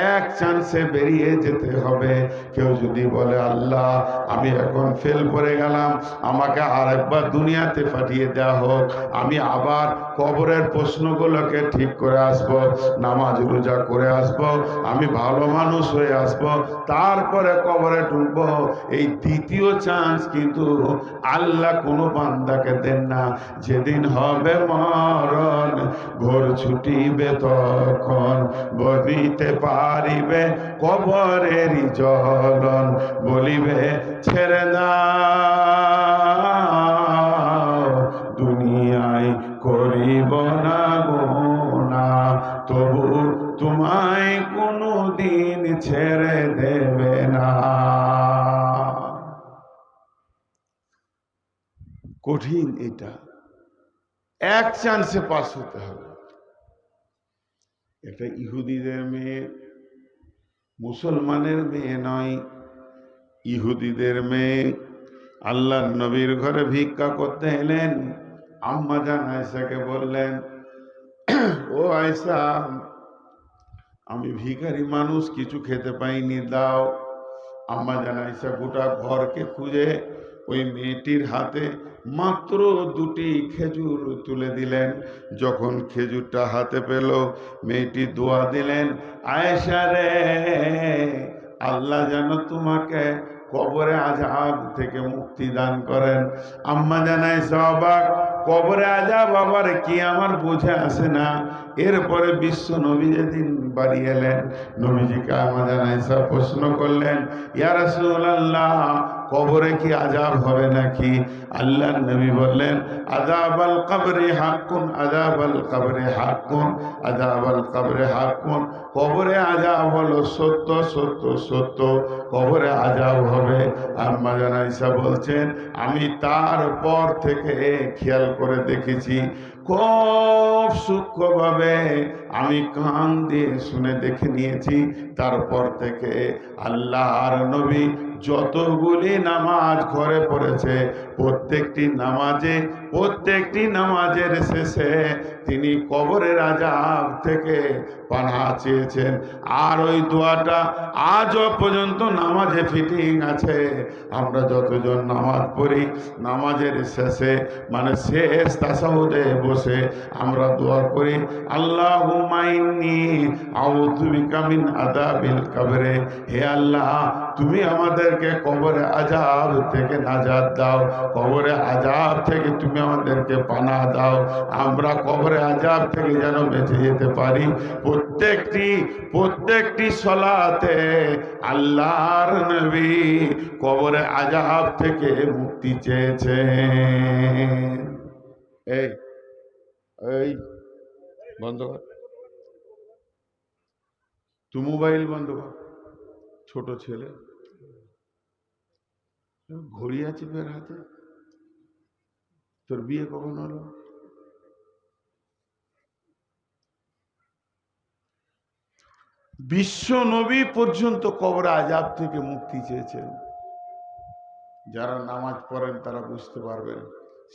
এক চান্সে বেরিয়ে যেতে হবে। কেউ যদি বলে আল্লাহ আমি এখন ফেল করে গেলাম, আমাকে আর একবার দুনিয়াতে পাঠিয়ে দেওয়া হোক, আমি আবার কবরের প্রশ্নগুলোকে ঠিক করে আসব, নামাজ রোজা করে আসব, আমি ভালো মানুষ হয়ে আসব, তারপরে কবরে ঢুকবো। এই দ্বিতীয় চান্স কিন্তু আল্লাহ কোনো বান্দাকে দেন না। যেদিন হবে মরণ, ঘোর ছুটিবে তখন, বলিতে পারিবে কবরেরই জ্বলন, বলিবে ছেড়ে দাও দুনিয়ায় করিব না গুনাহ, তবু তোমায় কোনো দিন ছেড়ে দেবে না। কঠিন এটা, এক চান্সে পাস হতে হবে। এটা ইহুদিদের মেয়ে, মুসলমানের মেয়ে নয়, ইহুদিদের মেয়ে। আল্লাহ নবীর ঘরে ভিক্ষা করতে এলেন। আম্মা জান আয়েশাকে বললেন, ও আয়েশা, আমি ভিখারি মানুষ, কিছু খেতে পাইনি, দাও। আম্মা জান আয়েশা গোটা ঘরকে খুঁজে ওই মেয়েটির হাতে মাত্র 2টি খেজুর তুলে দিলেন। যখন খেজুরটা হাতে পেল, মেয়েটি দোয়া দিলেন, আয়েশা রে, আল্লাহ যেন তোমাকে কবরে আযাব থেকে মুক্তি দান করেন। আম্মা জান আয়েশা অবাক, কবরে আযাব আবার কি আমার বুঝে আসে না। এরপরে বিশ্ব নবী যেদিন বাড়ি এলেন, নবীজিকে আম্মা জান আয়েশা প্রশ্ন করলেন, ইয়া রাসূলুল্লাহ, কবরে কি আযাব হবে নাকি? আল্লাহর নবী বললেন, আযাবাল কবরি হাক্কুন, আযাবাল কবরি হাক্কুন, আযাবাল কবরি হাক্কুন। কবরে আযাব হলো সত্য, সত্য, সত্য, কবরে আযাব হবে। আম্মা জান আয়েশা বলছেন, আমি তারপর থেকে খেয়াল করে দেখেছি, খুব সূক্ষ্মভাবে আমি কান দিয়ে শুনে দেখে নিয়েছি। তারপর থেকে আল্লাহর নবী যতগুলি নামাজ ঘরে পড়েছে, প্রত্যেকটি নামাজের শেষে তিনি কবরের আযাব থেকে পানাহ চেয়েছেন। আর ওই দোয়াটা আজও পর্যন্ত নামাজে ফিটিং আছে। আমরা যতজন নামাজ পড়ি, নামাজের শেষে মানে শেষ তাশাহুদে বসে আমরা দোয়া করি, আল্লাহুম্মা ইন্নী আউযু বিকা মিন আযাবিল কবরে। হে আল্লাহ, তুমি আমাদেরকে কবরে আযাব থেকে নাজাত দাও, কবরে আযাব থেকে তুমি আমাদেরকে পানাহ দাও। আমরা কবরে আযাব থেকে যেন বেঁচে যেতে পারি। প্রত্যেকটি সালাতে আল্লাহর নবী কবরে আযাব থেকে মুক্তি চেয়েছেন। এই বন্ধ কর, তুই মোবাইল বন্ধ কর। ছোট ছেলে, ঘড়ি আছে বের হাতে, তোর বিয়ে কখন হলো? বিশ্ব নবী পর্যন্ত কবর আযাব থেকে মুক্তি চেয়েছেন। যারা নামাজ পড়েন তারা বুঝতে পারবেন,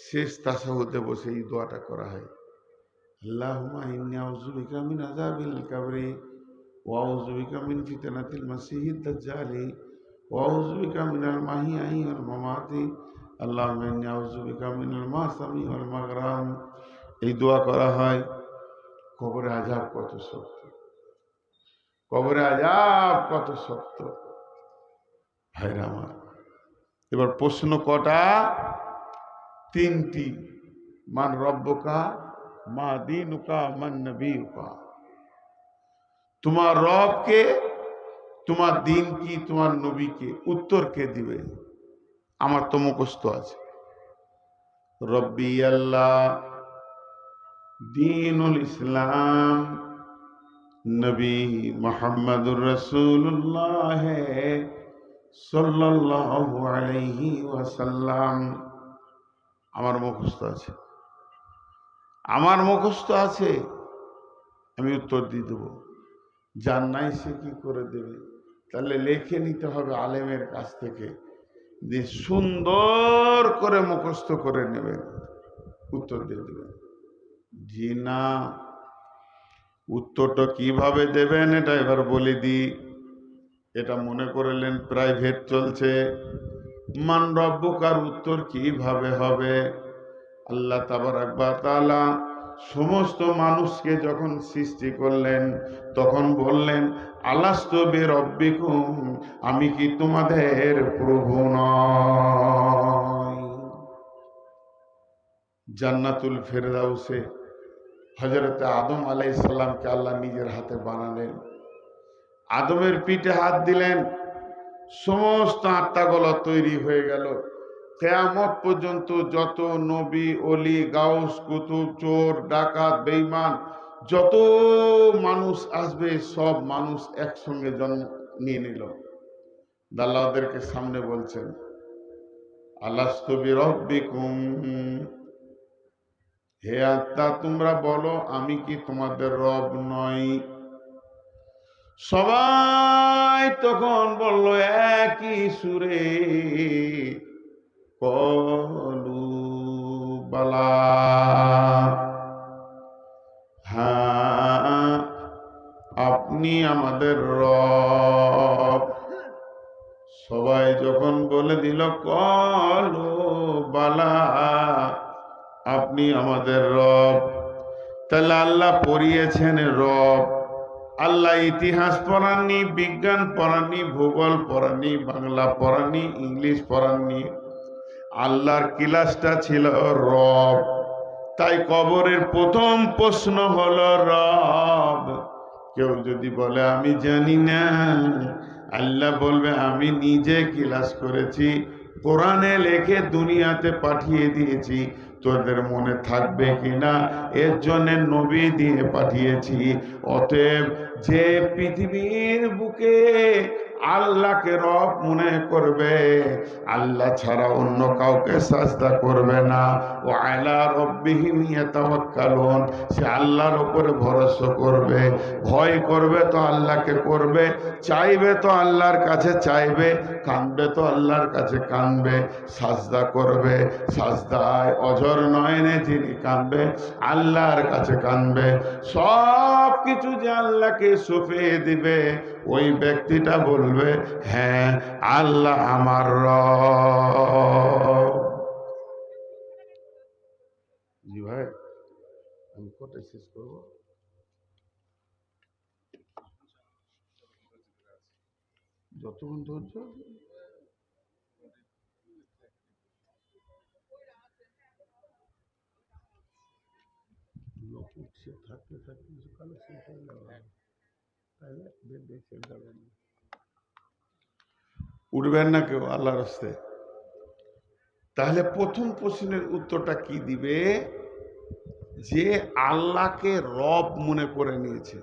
শেষ তাশাহুদে বসে এই দোয়াটা করা হয়, আল্লাহুম্মা ইন্নী আউযু বিকা মিন আযাবিল কবরি ওয়া আউযু বিকা মিন ফিতনাতিল মাসিহিদ দাজ্জালি ওয়া আউযু বিকা মিনাল মাহিয়াই ওয়াল মামাতি আল্লাহুম্মা ইন্নী আউযু বিকা মিনাল মাসামি ওয়াল মাগরাম। এই দোয়া করা হয়। কবরে আযাব কত শক্ত, কবরে আযাব কত শক্ত ভাইরা আমার। এবার প্রশ্ন কটা? তিনটি। মান রব্বুকা, মা দীনুকা, মান নবিয়ুকা। তোমার রব কে, তোমার দিন কি, তোমার নবী কে? উত্তর কে দিবে? আমার তো মুখস্থ আছে, রব্বি আল্লাহ, দীনুল ইসলাম, নবী মুহাম্মদুর রাসূলুল্লাহ সাল্লাল্লাহু আলাইহি ওয়াসাল্লাম। আমার মুখস্থ আছে, আমার মুখস্থ আছে, আমি উত্তর দিয়ে দেবো। যার নাই সে কি করে দেবে? তাহলে লিখে নিতে হবে আলেমের কাছ থেকে, যে সুন্দর করে মুখস্থ করে নেবেন, উত্তর দিয়ে দেবেন। জি না, উত্তরটা কিভাবে দেবেন এটা এবার বলে দিই। এটা মনে করলেন প্রাইভেট চলছে। মান রব্বুকার উত্তর কিভাবে হবে? আল্লাহ তাবারাক ওয়া তাআলা সমস্ত মানুষকে যখন সৃষ্টি করলেন তখন বললেন, আলাস্তু বিরব্বিকুম, আমি কি তোমাদের প্রভু নই? জান্নাতুল ফেরদাউসে হযরত আদম আলাইহিস সালামকে আল্লাহ নিজের হাতে বানালেন। আদমের পিঠে হাত দিলেন, সমস্ত আত্মাগুলো তৈরি হয়ে গেল। কিয়ামত পর্যন্ত যত নবী, ওলি, গাউস, কুতুব, চোর, ডাকাত, বেঈমান, যত মানুষ আসবে সব মানুষ একসঙ্গে জন্ম নিয়ে নিল। আল্লাহ ওদেরকে সামনে বলছেন, আলাস্তু বিরব্বিকুম, হে আত্মা তোমরা বলো আমি কি তোমাদের রব নই? সবাই তখন বলল একই সুরে, কলু বালা, হ্যাঁ আপনি আমাদের রব। সবাই যখন বলে দিল কলু বালা, আপনি আমাদের রব, তাহলে আল্লাহ পড়িয়েছেন রব। আল্লাহ ইতিহাস পড়াননি, বিজ্ঞান পড়াননি, ভূগোল পড়াননি, বাংলা পড়াননি, ইংলিশ পড়াননি। আল্লাহর ক্লাসটা ছিল রব। তাই কবরের প্রথম প্রশ্ন হলো রব। কেউ যদি বলে আমি জানি না, আল্লাহ বলবে আমি নিজে ক্লাস করেছি, কোরআনে লিখে দুনিয়াতে পাঠিয়ে দিয়েছি, তোদের মনে থাকবে কিনা এর জন্য নবী দিয়ে পাঠিয়েছি। অতএব যে পৃথিবীর বুকে আল্লাহকে রব মনে করবে, আল্লাহ ছাড়া অন্য কাউকে সাজদা করবে না। ও আলা রব্বিহিম ইয়াতাওয়াক্কালুন, সে আল্লাহর উপরে ভরসা করবে, ভয় করবে তো আল্লাহকে করবে, চাইবে তো আল্লাহর কাছে চাইবে, কাঁদবে তো আল্লাহর কাছে কাঁদবে, সাজদা করবে, সাজদায় অঝর নয়নে যিনি কাঁদবে আল্লাহর কাছে কাঁদবে। সব কিছু যে আল্লাহকে সঁপে দিবে, ওই ব্যক্তিটা বলবে হ্যাঁ আল্লাহ আমার রব। জি ভাই, আমি কোথায় শেষ করবো? যতক্ষণ ধৈর্য লোক উঠছে, থাকতে থাকতে কালো শেষ হয়ে যাবে, তাহলে দেখে যাবেন, উঠবেন না কেউ আল্লাহর রাস্তায়। তাহলে প্রথম প্রশ্নের উত্তরটা কি দিবে? যে আল্লাহকে রব মনে করে নিয়েছে,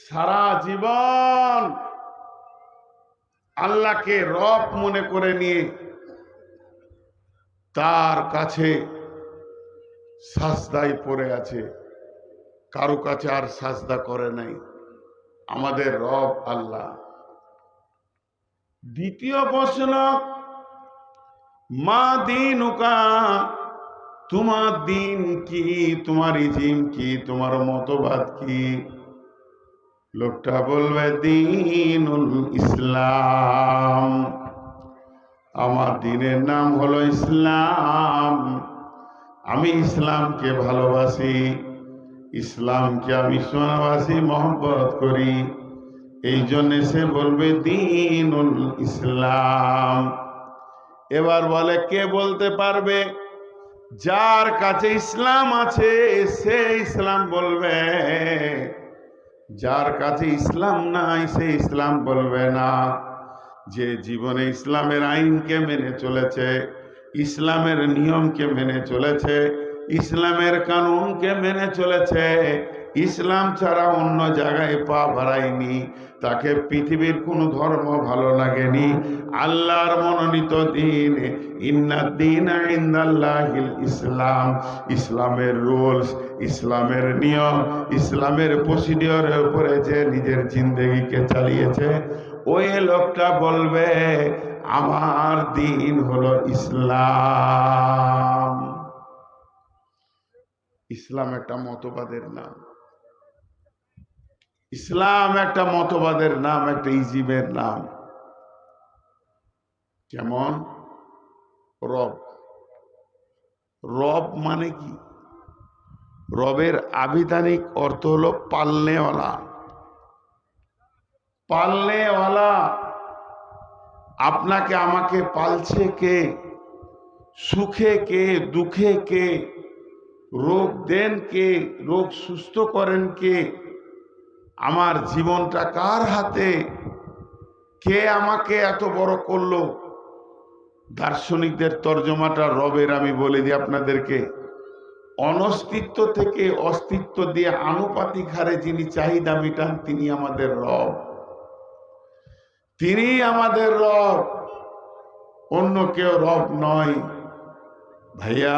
সারা জীবন আল্লাহকে রব মনে করে নিয়ে তার কাছে সাজদায় পড়ে আছে, কারো কাছে আর সাজদা করে নাই। আমাদের রব আল্লাহ। দ্বিতীয় প্রশ্ন, মা দীনুকা, তোমার দিন কি, তোমার ইজিম কি, তোমার মতবাদ কি? লোকটা বলবে দীনুল ইসলাম, আমার দিনের নাম হলো ইসলাম, আমি ইসলামকে ভালোবাসি, ইসলামকে আমি সোনাবাসি মহব্বত করি, এই জন্য সে বলবে দীনুল ইসলাম। এবার বলে, কে বলতে পারবে? যার কাছে ইসলাম আছে সে ইসলাম বলবে, যার কাছে ইসলাম নাই সে ইসলাম বলবে না। যে জীবনে ইসলামের আইনকে মেনে চলেছে, ইসলামের নিয়মকে মেনে চলেছে, ইসলামের কানুনকে মেনে চলেছে, ইসলাম ছাড়া অন্য জায়গায় পা বাড়ায়নি, তাকে পৃথিবীর কোনো ধর্ম ভালো লাগেনি। আল্লাহর মনোনীত দিন, ইন্নাদ্দীনা ইনদাল্লাহিল ইসলাম, ইসলামের রুলস, ইসলামের নিয়ম, ইসলামের প্রসিডিওরের উপরে যে নিজের জিন্দেগিকে চালিয়েছে, ওই লোকটা বলবে আমার দিন হলো ইসলাম। ইসলাম একটা মতবাদের নাম, ইসলাম একটা মতবাদের নাম, একটা ইজিমের নাম। যেমন রব, রব মানে কি? রবের আবিধানিক অর্থ হলো পালনেওয়ালা। পালনেওয়ালা, আপনাকে আমাকে পালছে কে? সুখে কে, দুঃখে কে? রোগ দেন কে, রোগ সুস্থ করেন কে? আমার জীবনটা কার হাতে? কে আমাকে এত বড় করলো? দার্শনিকদের তর্জমাটা রবের আমি বলে দিই আপনাদেরকে। অনস্তিত্ব থেকে অস্তিত্ব দিয়ে আনুপাতিক হারে যিনি চাহিদা মিটান, তিনি আমাদের রব, তিনি আমাদের রব, অন্য কেউ রব নয়। ভাইয়া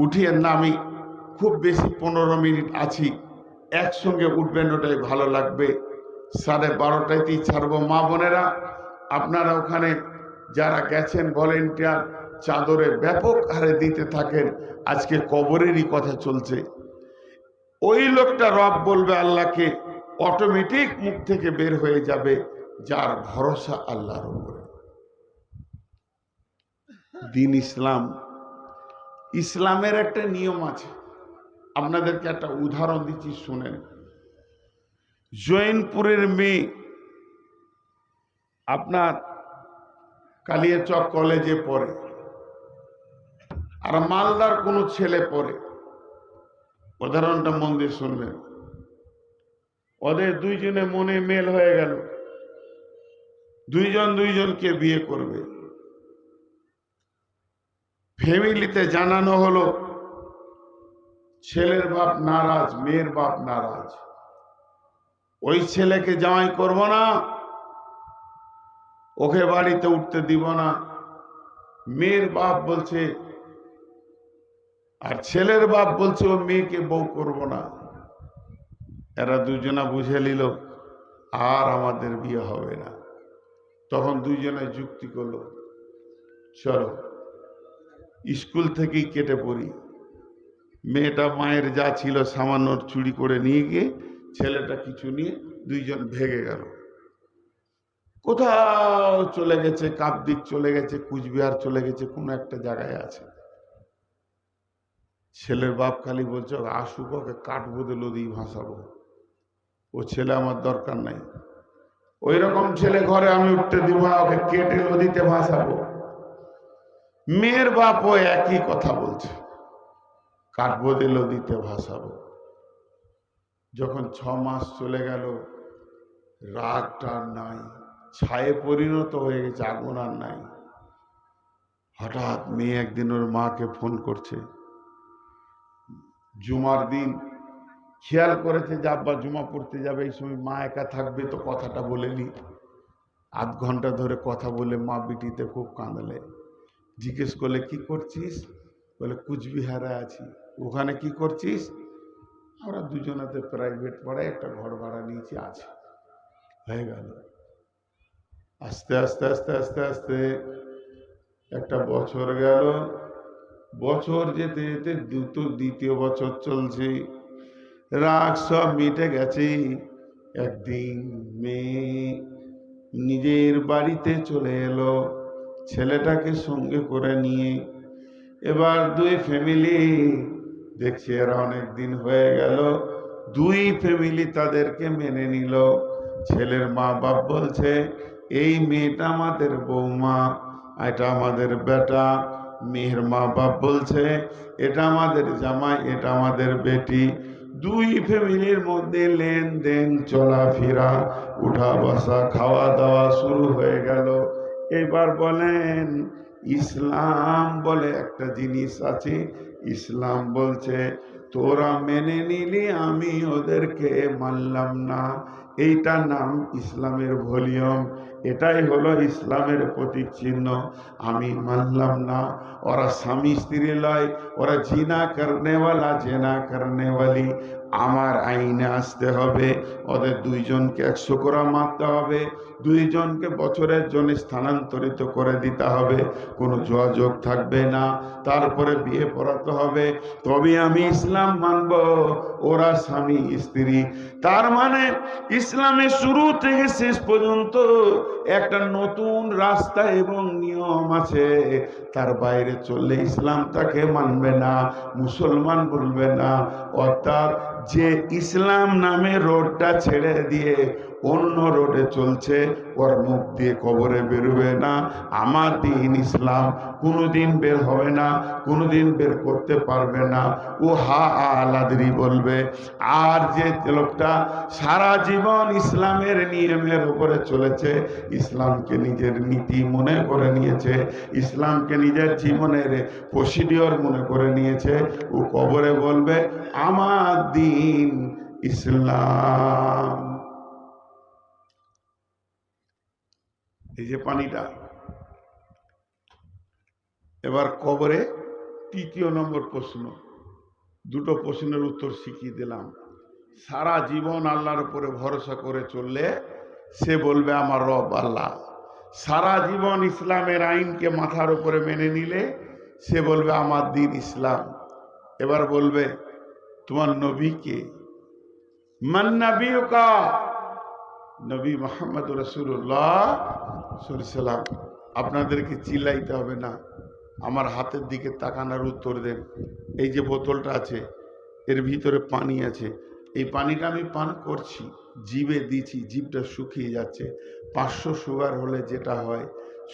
উঠিয়েন না, আমি খুব বেশি 15 মিনিট আছি, একসঙ্গে উঠবেন, ওটাই ভালো লাগবে। 12:30 ছাড়বো। মা বোনেরা, আপনারা ওখানে যারা গেছেন ভলেন্টিয়ার, চাদরে ব্যাপক হারে দিতে থাকেন। আজকে কবরেরই কথা চলছে। ওই লোকটা রব বলবে আল্লাহকে, অটোমেটিক মুখ থেকে বের হয়ে যাবে যার ভরসা আল্লাহর উপরে। দিন ইসলাম, ইসলামের একটা নিয়ম আছে। আপনাদেরকে একটা উদাহরণ দিচ্ছি, শুনেন। জৈনপুরের মেয়ে আপনার কালিয়াচক কলেজে পড়ে, আর মালদার কোনো ছেলে পড়ে। উদাহরণটা মন দিয়ে শুনবেন। ওদের দুইজনে মনে মেল হয়ে গেল, দুইজন দুইজনকে বিয়ে করবে। ফ্যামিলিতে জানানো হলো, ছেলের বাপ নারাজ, মেয়ের বাপ নারাজ। ওই ছেলেকে জামাই করব না, ওকে বাড়িতে উঠতে দিব না। মেয়ের বাপ বলছে, আর ছেলের বাপ বলছে ও মেয়েকে বউ করব না। এরা দুজনা বুঝে নিল আর আমাদের বিয়ে হবে না। তখন দুইজনে যুক্তি করলো, চলো স্কুল থেকেই কেটে পড়ি। মেয়েটা মায়ের যা ছিল সামান্য চুরি করে নিয়ে গিয়ে, ছেলেটা কিছু নিয়ে দুইজন ভেগে গেল। কোথাও চলে গেছে, কাকদ্বীপ চলে গেছে, কুচবিহার চলে গেছে, কোনো একটা জায়গায় আছে। ছেলের বাপ খালি বলছে আসুক, ওকে কাটবো দিয়ে লদি ভাসাবো, ও ছেলে আমার দরকার নাই। ওই রকম ছেলে ঘরে আমি উঠতে দিব না, ওকে কেটে নদীতে ভাসাবো। মেয়ের বাপ ও একই কথা বলছে, কাটবো দিয়ে নদীতে ভাসাবো। যখন 6 মাস চলে গেল, রাগটা নাই, ছায়ে পরিণত হয়ে গেছে, আগুন আর নাই। হঠাৎ মেয়ে একদিন ওর মাকে ফোন করছে, জুমার দিন খেয়াল করেছে যে আব্বা জুমা পড়তে যাবে, এই সময় মা একা থাকবে, তো কথাটা বলে নি। আধ ঘন্টা ধরে কথা বলে মা বিটিতে খুব কাঁদলে। জিজ্ঞেস করলে কি করছিস? বলে কুচবিহারে আছি। ওখানে কি করছিস? আমরা দুজনাতে প্রাইভেট পড়ায় একটা ঘর ভাড়া নিয়েছি, আছে। হয়ে গেল। আস্তে আস্তে আস্তে আস্তে আস্তে একটা বছর গেল। বছর যেতে যেতে দ্বিতীয় বছর চলছে। রাগ সব মিটে গেছে। একদিন মেয়ে নিজের বাড়িতে চলে এলো ছেলেটাকে সঙ্গে করে নিয়ে। এবার দুই ফ্যামিলি দেখছি এরা অনেক দিন হয়ে গেল, দুই ফ্যামিলি তাদেরকে মেনে নিল। ছেলের মা বাপ বলছে এই মেয়েটা আমাদের বৌমা, এটা আমাদের বেটা। মেয়ের মা বাপ বলছে এটা আমাদের জামাই, এটা আমাদের বেটি। দুই ফ্যামিলির মধ্যে লেনদেন, চলাফেরা, উঠা বসা, খাওয়া দাওয়া শুরু হয়ে গেল। এবার বলেন ইসলাম বলে একটা জিনিস আছে। ইসলাম বলছে তোরা মেনে নিলি, আমি ওদেরকে মানলাম না। এইটার নাম ইসলামের ভলিউম। এটাই হলো ইসলামের প্রতীক চিহ্ন। আমি মানলাম না। ওরা স্বামী স্ত্রী লয়, ওরা জিনা করনেওয়ালা, জেনা করনেওয়ালি। আমার আইনে আসতে হবে, ওদের দুইজনকে 100 করে মারতে হবে, দুইজনকে বছরের জন্য স্থানান্তরিত করে দিতে হবে, কোনো যোগাযোগ থাকবে না। তারপরে বিয়ে পড়াতে হবে, তবে আমি ইসলাম মানব। ওরা স্বামী স্ত্রী। তার মানে ইসলামের শুরু থেকে শেষ পর্যন্ত একটা নতুন রাস্তা এবং নিয়ম আছে। তার বাইরে চললে ইসলাম তাকে মানবে না, মুসলমান বলবে না। অর্থাৎ যে ইসলাম নামে রোডটা ছেড়ে দিয়ে অন্য রোডে চলছে, ওর মুখ দিয়ে কবরে বেরোবে না। আমার দিন ইসলাম কোনোদিন বের হবে না, কোনোদিন বের করতে পারবে না। ও হা আলাদরি বলবে। আর যে লোকটা সারা জীবন ইসলামের নিয়মের উপরে চলেছে, ইসলামকে নিজের নীতি মনে করে নিয়েছে, ইসলামকে নিজের জীবনের প্রসিডিওর মনে করে নিয়েছে, ও কবরে বলবে আমার দিন ইসলাম। এই যে পানিটা, এবার কবরে 3য় নম্বর প্রশ্ন। দুটো প্রশ্নের উত্তর শিখিয়ে দিলাম। সারা জীবন আল্লাহর উপরে ভরসা করে চললে সে বলবে আমার রব আল্লাহ। সারা জীবন ইসলামের আইনকে মাথার উপরে মেনে নিলে সে বলবে আমার দিন ইসলাম। এবার বলবে তোমার নবী কে? মান নবীকা? নবী মুহাম্মদ রাসূলুল্লাহ সাল্লাল্লাহু আলাইহি ওয়াসাল্লাম। আপনাদেরকে চিল্লাইতে হবে না, আমার হাতের দিকে তাকানোর উত্তর দেন। এই যে বোতলটা আছে, এর ভিতরে পানি আছে। এই পানিটা আমি পান করছি, জিভে দিচ্ছি, জিভটা শুকিয়ে যাচ্ছে। 500 সুগার হলে যেটা হয়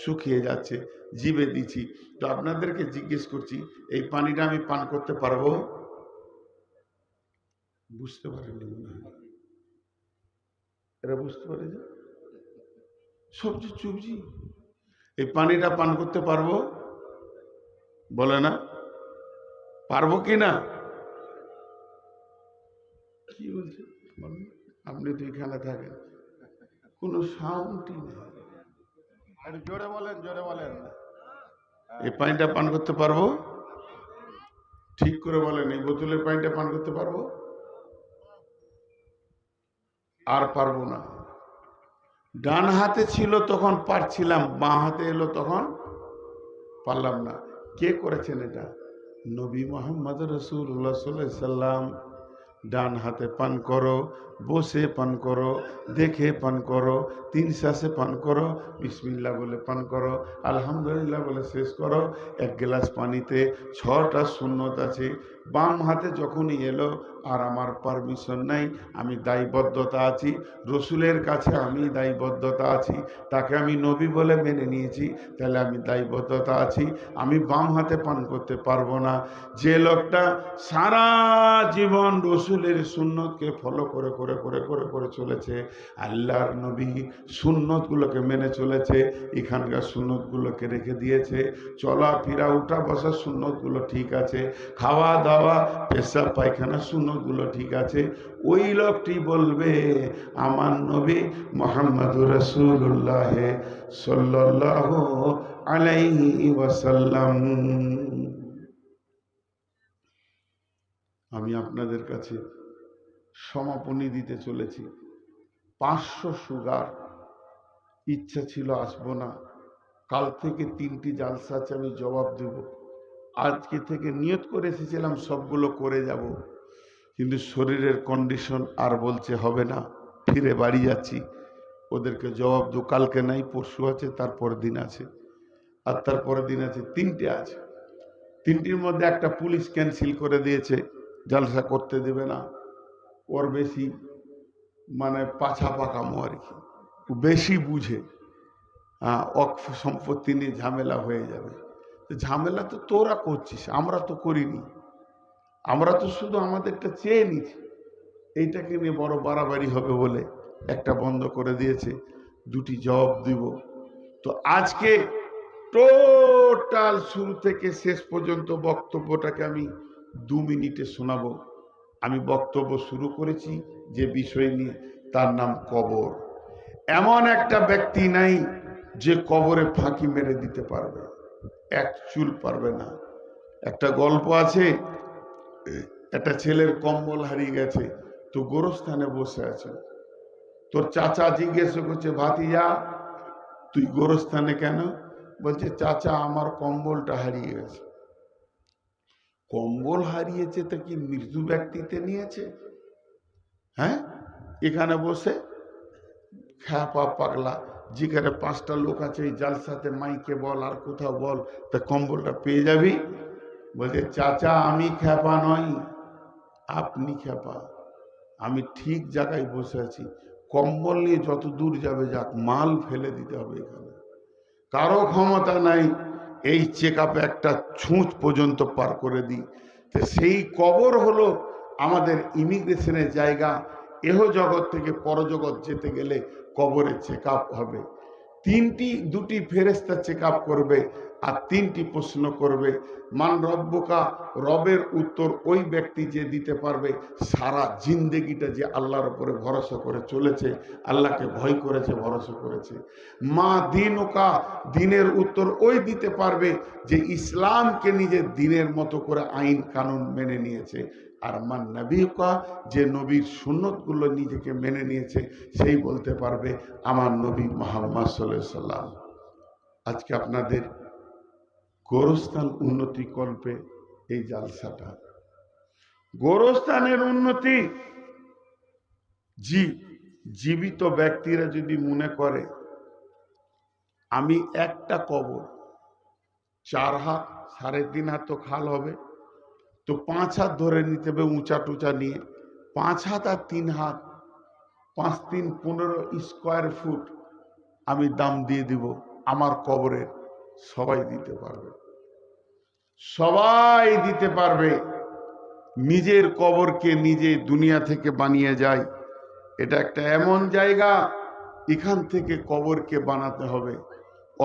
শুকিয়ে যাচ্ছে, জিভে দিচ্ছি। তো আপনাদেরকে জিজ্ঞেস করছি, এই পানিটা আমি পান করতে পারবো? বুঝতে পারেনি মনে হয়। এরা বুঝতে পারে যে সবজি চুবজি, এই পানিটা পান করতে পারবো? বলে না পারবো কি না? কি বলছে? আপনি তো এখানে থাকেন, কোনো সাউন্ডই নেই। জোরে বলেন, জোরে বলেন। এই পানিটা পান করতে পারবো? ঠিক করে বলেন, এই বোতলের পানিটা পান করতে পারবো? আর পারবো না। ডান হাতে ছিল তখন পারছিলাম, বাঁ হাতে এলো তখন পারলাম না। কে করেছেন এটা? নবী মুহাম্মদ রাসূলুল্লাহ সাল্লাল্লাহু আলাইহি সাল্লাম। ডান হাতে পান করো, বসে পান করো, দেখে পান করো, 3 শ্বাসে পান করো, বিসমিল্লাহ বলে পান করো, আলহামদুলিল্লাহ বলে শেষ করো। 1 গ্লাস পানিতে 6টা সুন্নত আছে। বাম হাতে যখনই এলো আর আমার পারমিশন নাই, আমি দায়বদ্ধতা আছি, রসুলের কাছে আমি দায়বদ্ধতা আছি, তাকে আমি নবী বলে মেনে নিয়েছি, তাহলে আমি দায়বদ্ধতা আছি, আমি বাম হাতে পান করতে পারবো না। যে লোকটা সারা জীবন রসুলের সুন্নতকে ফলো করে করে করে করে করে চলেছে, আল্লাহর নবী সুন্নতগুলোকে মেনে চলেছে, এখানকার সুন্নতগুলোকে রেখে দিয়েছে, চলাফেরা উঠা বসার সুন্নতগুলো ঠিক আছে, খাওয়া দাওয়া বাবা পেশাব পায়খানা সুন্নতগুলো ঠিক আছে, ওই লোকটি বলবে আমার নবী মুহাম্মদুর রাসূলুল্লাহ সাল্লাল্লাহু আলাইহি ওয়াসাল্লাম। আমি আপনাদের কাছে সমাপনী দিতে চলেছি। 500 সুগার, ইচ্ছা ছিল আসবো না, কাল থেকে 3টি জালসা আছে, আমি জবাব দেব। আজকে থেকে নিয়ত করে এসেছিলাম সবগুলো করে যাব, কিন্তু শরীরের কন্ডিশন আর বলছে হবে না, ফিরে বাড়ি যাচ্ছি। ওদেরকে জবাব দু, কালকে নাই, পরশু আছে, তারপর দিন আছে, আর তারপরের দিন আছে, 3টে আছে। 3টির মধ্যে একটা পুলিশ ক্যান্সেল করে দিয়েছে, জালসা করতে দেবে না, ওর বেশি মানে পাছা পাকামো আর কি, বেশি বুঝে, অক্ষ সম্পত্তি নিয়ে ঝামেলা হয়ে যাবে। ঝামেলা তো তোরা করছিস, আমরা তো করিনি, আমরা তো শুধু আমাদেরটা চেয়ে নিচ্ছি। এইটাকে নিয়ে বড় বাড়াবাড়ি হবে বলে একটা বন্ধ করে দিয়েছে, 2টি জবাব দিব। তো আজকে টোটাল শুরু থেকে শেষ পর্যন্ত বক্তব্যটাকে আমি 2 মিনিটে শোনাবো। আমি বক্তব্য শুরু করেছি যে বিষয় নিয়ে, তার নাম কবর। এমন একটা ব্যক্তি নাই যে কবরে ফাঁকি মেরে দিতে পারবে, এক চুল পারবে না। একটা গল্প আছে, একটা ছেলের কম্বল হারিয়ে গেছে, তো গোরস্থানে বসে আছে। তোর চাচা জিজ্ঞেস করছে, ভাতিজা তুই গোরস্থানে কেন? বলছে, চাচা আমার কম্বলটা হারিয়ে গেছে। কম্বল হারিয়েছে তো কি মৃত্যু ব্যক্তিতে নিয়েছে? হ্যাঁ, এখানে বসে খ্যাপা পাগলা, যেখানে 5টা লোক আছে এই জালসাতে, মাইকে বল আর কোথাও বল, তা কম্বলটা পেয়ে যাবি। বলছে, চাচা আমি খ্যাপা নই, আপনি খ্যাপা, আমি ঠিক জায়গায় বসে আছি। কম্বল নিয়ে যত দূর যাবে যাক, মাল ফেলে দিতে হবে। এখানে কারো ক্ষমতা নাই এই চেক আপে একটা ছুঁচ পর্যন্ত পার করে দিই। তো সেই কবর হলো আমাদের ইমিগ্রেশনের জায়গা। এহ জগৎ থেকে পরজগৎ যেতে গেলে কবরে চেক আপ হবে। 2টি ফেরেশতা চেক আপ করবে আর 3টি প্রশ্ন করবে। মান রব্বুকা, রবের উত্তর ওই ব্যক্তি যে দিতে পারবে সারা জিন্দেগিটা যে আল্লাহর উপরে ভরসা করে চলেছে, আল্লাহকে ভয় করেছে, ভরসা করেছে। মা দিনুকা, দিনের উত্তর ওই দিতে পারবে যে ইসলামকে নিজের দিনের মতো করে আইন কানুন মেনে নিয়েছে। আর মান নবীকা, যে নবীর সুন্নতগুলো নিজেকে মেনে নিয়েছে, সেই বলতে পারবে আমার নবী মুহাম্মদ সাল্লাল্লাহু আলাইহি সাল্লাম। আজকে আপনাদের গোরস্থান উন্নতি কল্পে এই জালসাটা, গোরস্থানের উন্নতি। জীবিত ব্যক্তিরা যদি মনে করে আমি একটা কবর, 4 হাত 3.5 হাত তো খাল হবে, তো 5 হাত ধরে নিতে হবে উঁচা টুচা নিয়ে, 5 হাত আর 3 হাত, 5 3 15 স্কোয়ার ফুট আমি দাম দিয়ে দিব আমার কবরে। সবাই দিতে পারবে, সবাই দিতে পারবে। নিজের কবরকে নিজে দুনিয়া থেকে বানিয়ে যায়। এটা একটা এমন জায়গা, এখান থেকে কবরকে বানাতে হবে।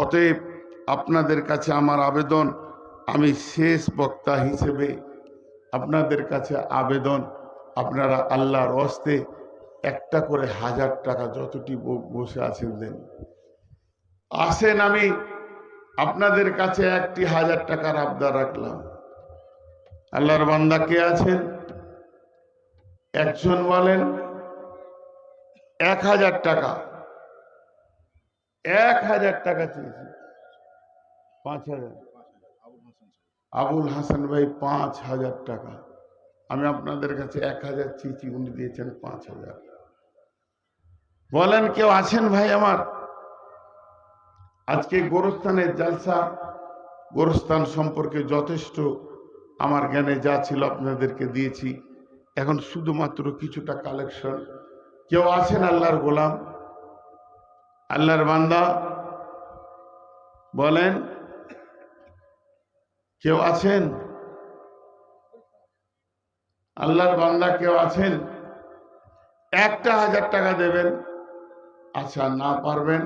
অতএব আপনাদের কাছে আমার আবেদন, আমি শেষ বক্তা হিসেবে আপনাদের কাছে আবেদন, আপনারা আল্লাহর হস্তে একটা করে 1000 টাকা যতটি বসে আছেন দেন। আসেন, আমি আপনাদের কাছে একটি 1000 টাকার আবদার রাখলাম। আল্লাহর বান্দা কে আছেন? একজন বলেন 1000 টাকা, 1000 টাকা চেয়েছি। 5000, আবুল হাসান ভাই 5000 টাকা। আমি আপনাদের কাছে 1000 চেয়েছি, উনি দিয়েছেন 5000। বলেন কেউ আছেন ভাই আমার? আজকে গোরস্থানের জালসা, গোরস্থান সম্পর্কে যথেষ্ট আমার জ্ঞানে যা ছিল আপনাদেরকে দিয়েছি। এখন শুধুমাত্র কিছুটা কালেকশন। কেউ আছেন আল্লাহর গোলাম, আল্লাহর বান্দা? বলেন কেউ আছেন? আল্লাহর বান্দা কেউ আছেন? একটা 1000 টাকা দেবেন। আচ্ছা, না পারবেন